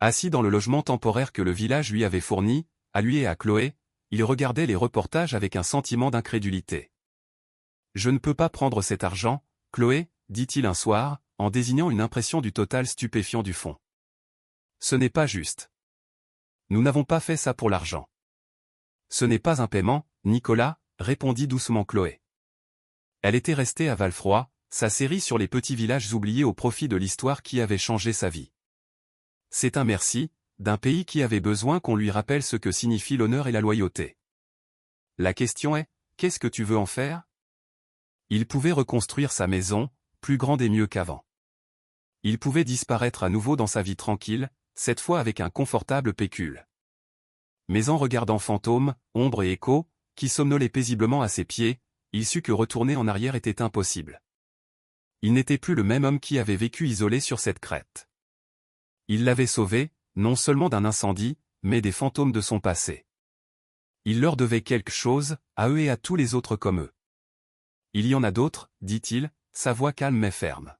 Assis dans le logement temporaire que le village lui avait fourni, à lui et à Chloé, il regardait les reportages avec un sentiment d'incrédulité. « Je ne peux pas prendre cet argent, Chloé, dit-il un soir, en désignant une impression du total stupéfiant du fonds. Ce n'est pas juste. Nous n'avons pas fait ça pour l'argent. Ce n'est pas un paiement, Nicolas, répondit doucement Chloé. Elle était restée à Valfroy, sa série sur les petits villages oubliés au profit de l'histoire qui avait changé sa vie. C'est un merci, d'un pays qui avait besoin qu'on lui rappelle ce que signifie l'honneur et la loyauté. La question est, qu'est-ce que tu veux en faire? Il pouvait reconstruire sa maison, plus grande et mieux qu'avant. Il pouvait disparaître à nouveau dans sa vie tranquille, cette fois avec un confortable pécule. Mais en regardant fantômes, ombres et échos, qui somnolaient paisiblement à ses pieds, il sut que retourner en arrière était impossible. Il n'était plus le même homme qui avait vécu isolé sur cette crête. Il l'avait sauvé, non seulement d'un incendie, mais des fantômes de son passé. Il leur devait quelque chose, à eux et à tous les autres comme eux. Il y en a d'autres, dit-il, sa voix calme mais ferme.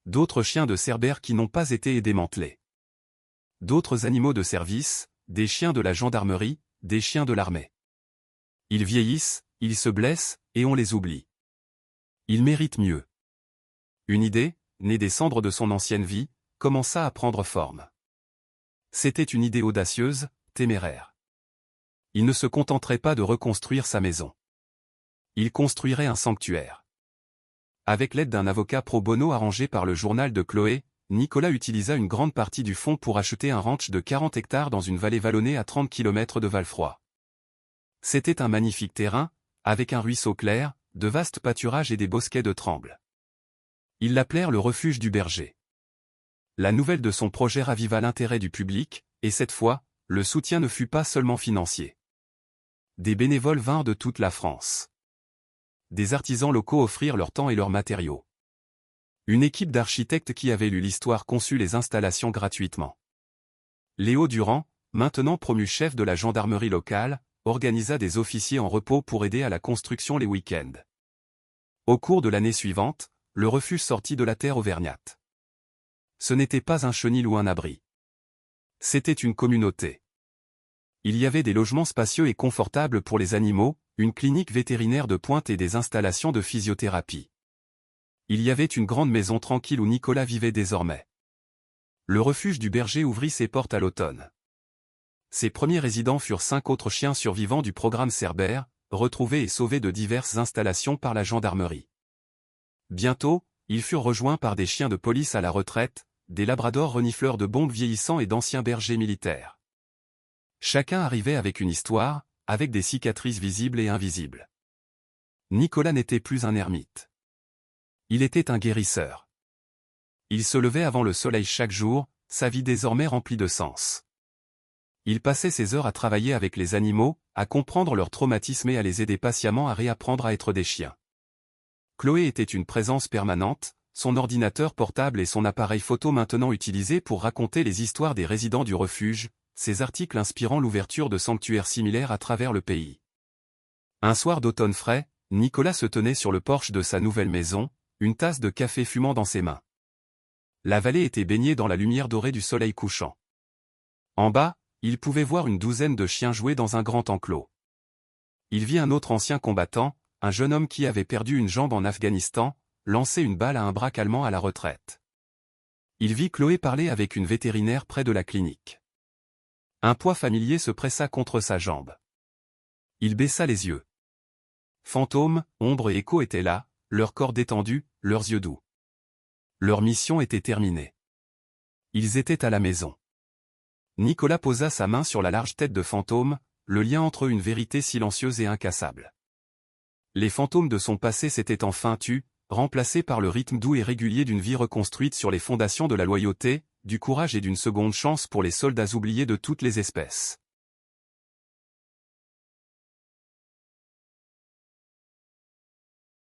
D'autres chiens de Cerbère qui n'ont pas été démantelés. D'autres animaux de service, des chiens de la gendarmerie, des chiens de l'armée. Ils vieillissent, ils se blessent, et on les oublie. Ils méritent mieux. Une idée, née des cendres de son ancienne vie, commença à prendre forme. C'était une idée audacieuse, téméraire. Il ne se contenterait pas de reconstruire sa maison. Il construirait un sanctuaire. Avec l'aide d'un avocat pro bono arrangé par le journal de Chloé, Nicolas utilisa une grande partie du fonds pour acheter un ranch de 40 hectares dans une vallée vallonnée à 30 km de Valfroy. C'était un magnifique terrain, avec un ruisseau clair, de vastes pâturages et des bosquets de trembles. Ils l'appelèrent le refuge du berger. La nouvelle de son projet raviva l'intérêt du public, et cette fois, le soutien ne fut pas seulement financier. Des bénévoles vinrent de toute la France. Des artisans locaux offrirent leur temps et leurs matériaux. Une équipe d'architectes qui avait lu l'histoire conçut les installations gratuitement. Léo Durand, maintenant promu chef de la gendarmerie locale, organisa des officiers en repos pour aider à la construction les week-ends. Au cours de l'année suivante, le refuge sortit de la terre auvergnate. Ce n'était pas un chenil ou un abri. C'était une communauté. Il y avait des logements spacieux et confortables pour les animaux, une clinique vétérinaire de pointe et des installations de physiothérapie. Il y avait une grande maison tranquille où Nicolas vivait désormais. Le refuge du berger ouvrit ses portes à l'automne. Ses premiers résidents furent 5 autres chiens survivants du programme Cerbère, retrouvés et sauvés de diverses installations par la gendarmerie. Bientôt, ils furent rejoints par des chiens de police à la retraite, des labradors renifleurs de bombes vieillissants et d'anciens bergers militaires. Chacun arrivait avec une histoire, avec des cicatrices visibles et invisibles. Nicolas n'était plus un ermite. Il était un guérisseur. Il se levait avant le soleil chaque jour, sa vie désormais remplie de sens. Il passait ses heures à travailler avec les animaux, à comprendre leurs traumatismes et à les aider patiemment à réapprendre à être des chiens. Chloé était une présence permanente, son ordinateur portable et son appareil photo maintenant utilisés pour raconter les histoires des résidents du refuge, ses articles inspirant l'ouverture de sanctuaires similaires à travers le pays. Un soir d'automne frais, Nicolas se tenait sur le porche de sa nouvelle maison, une tasse de café fumant dans ses mains. La vallée était baignée dans la lumière dorée du soleil couchant. En bas, il pouvait voir une douzaine de chiens jouer dans un grand enclos. Il vit un autre ancien combattant, un jeune homme qui avait perdu une jambe en Afghanistan, lancer une balle à un braque allemand à la retraite. Il vit Chloé parler avec une vétérinaire près de la clinique. Un poids familier se pressa contre sa jambe. Il baissa les yeux. Fantôme, ombre et écho étaient là, leur corps détendu, leurs yeux doux. Leur mission était terminée. Ils étaient à la maison. Nicolas posa sa main sur la large tête de Fantôme, le lien entre eux une vérité silencieuse et incassable. Les fantômes de son passé s'étaient enfin tus, remplacés par le rythme doux et régulier d'une vie reconstruite sur les fondations de la loyauté, du courage et d'une seconde chance pour les soldats oubliés de toutes les espèces.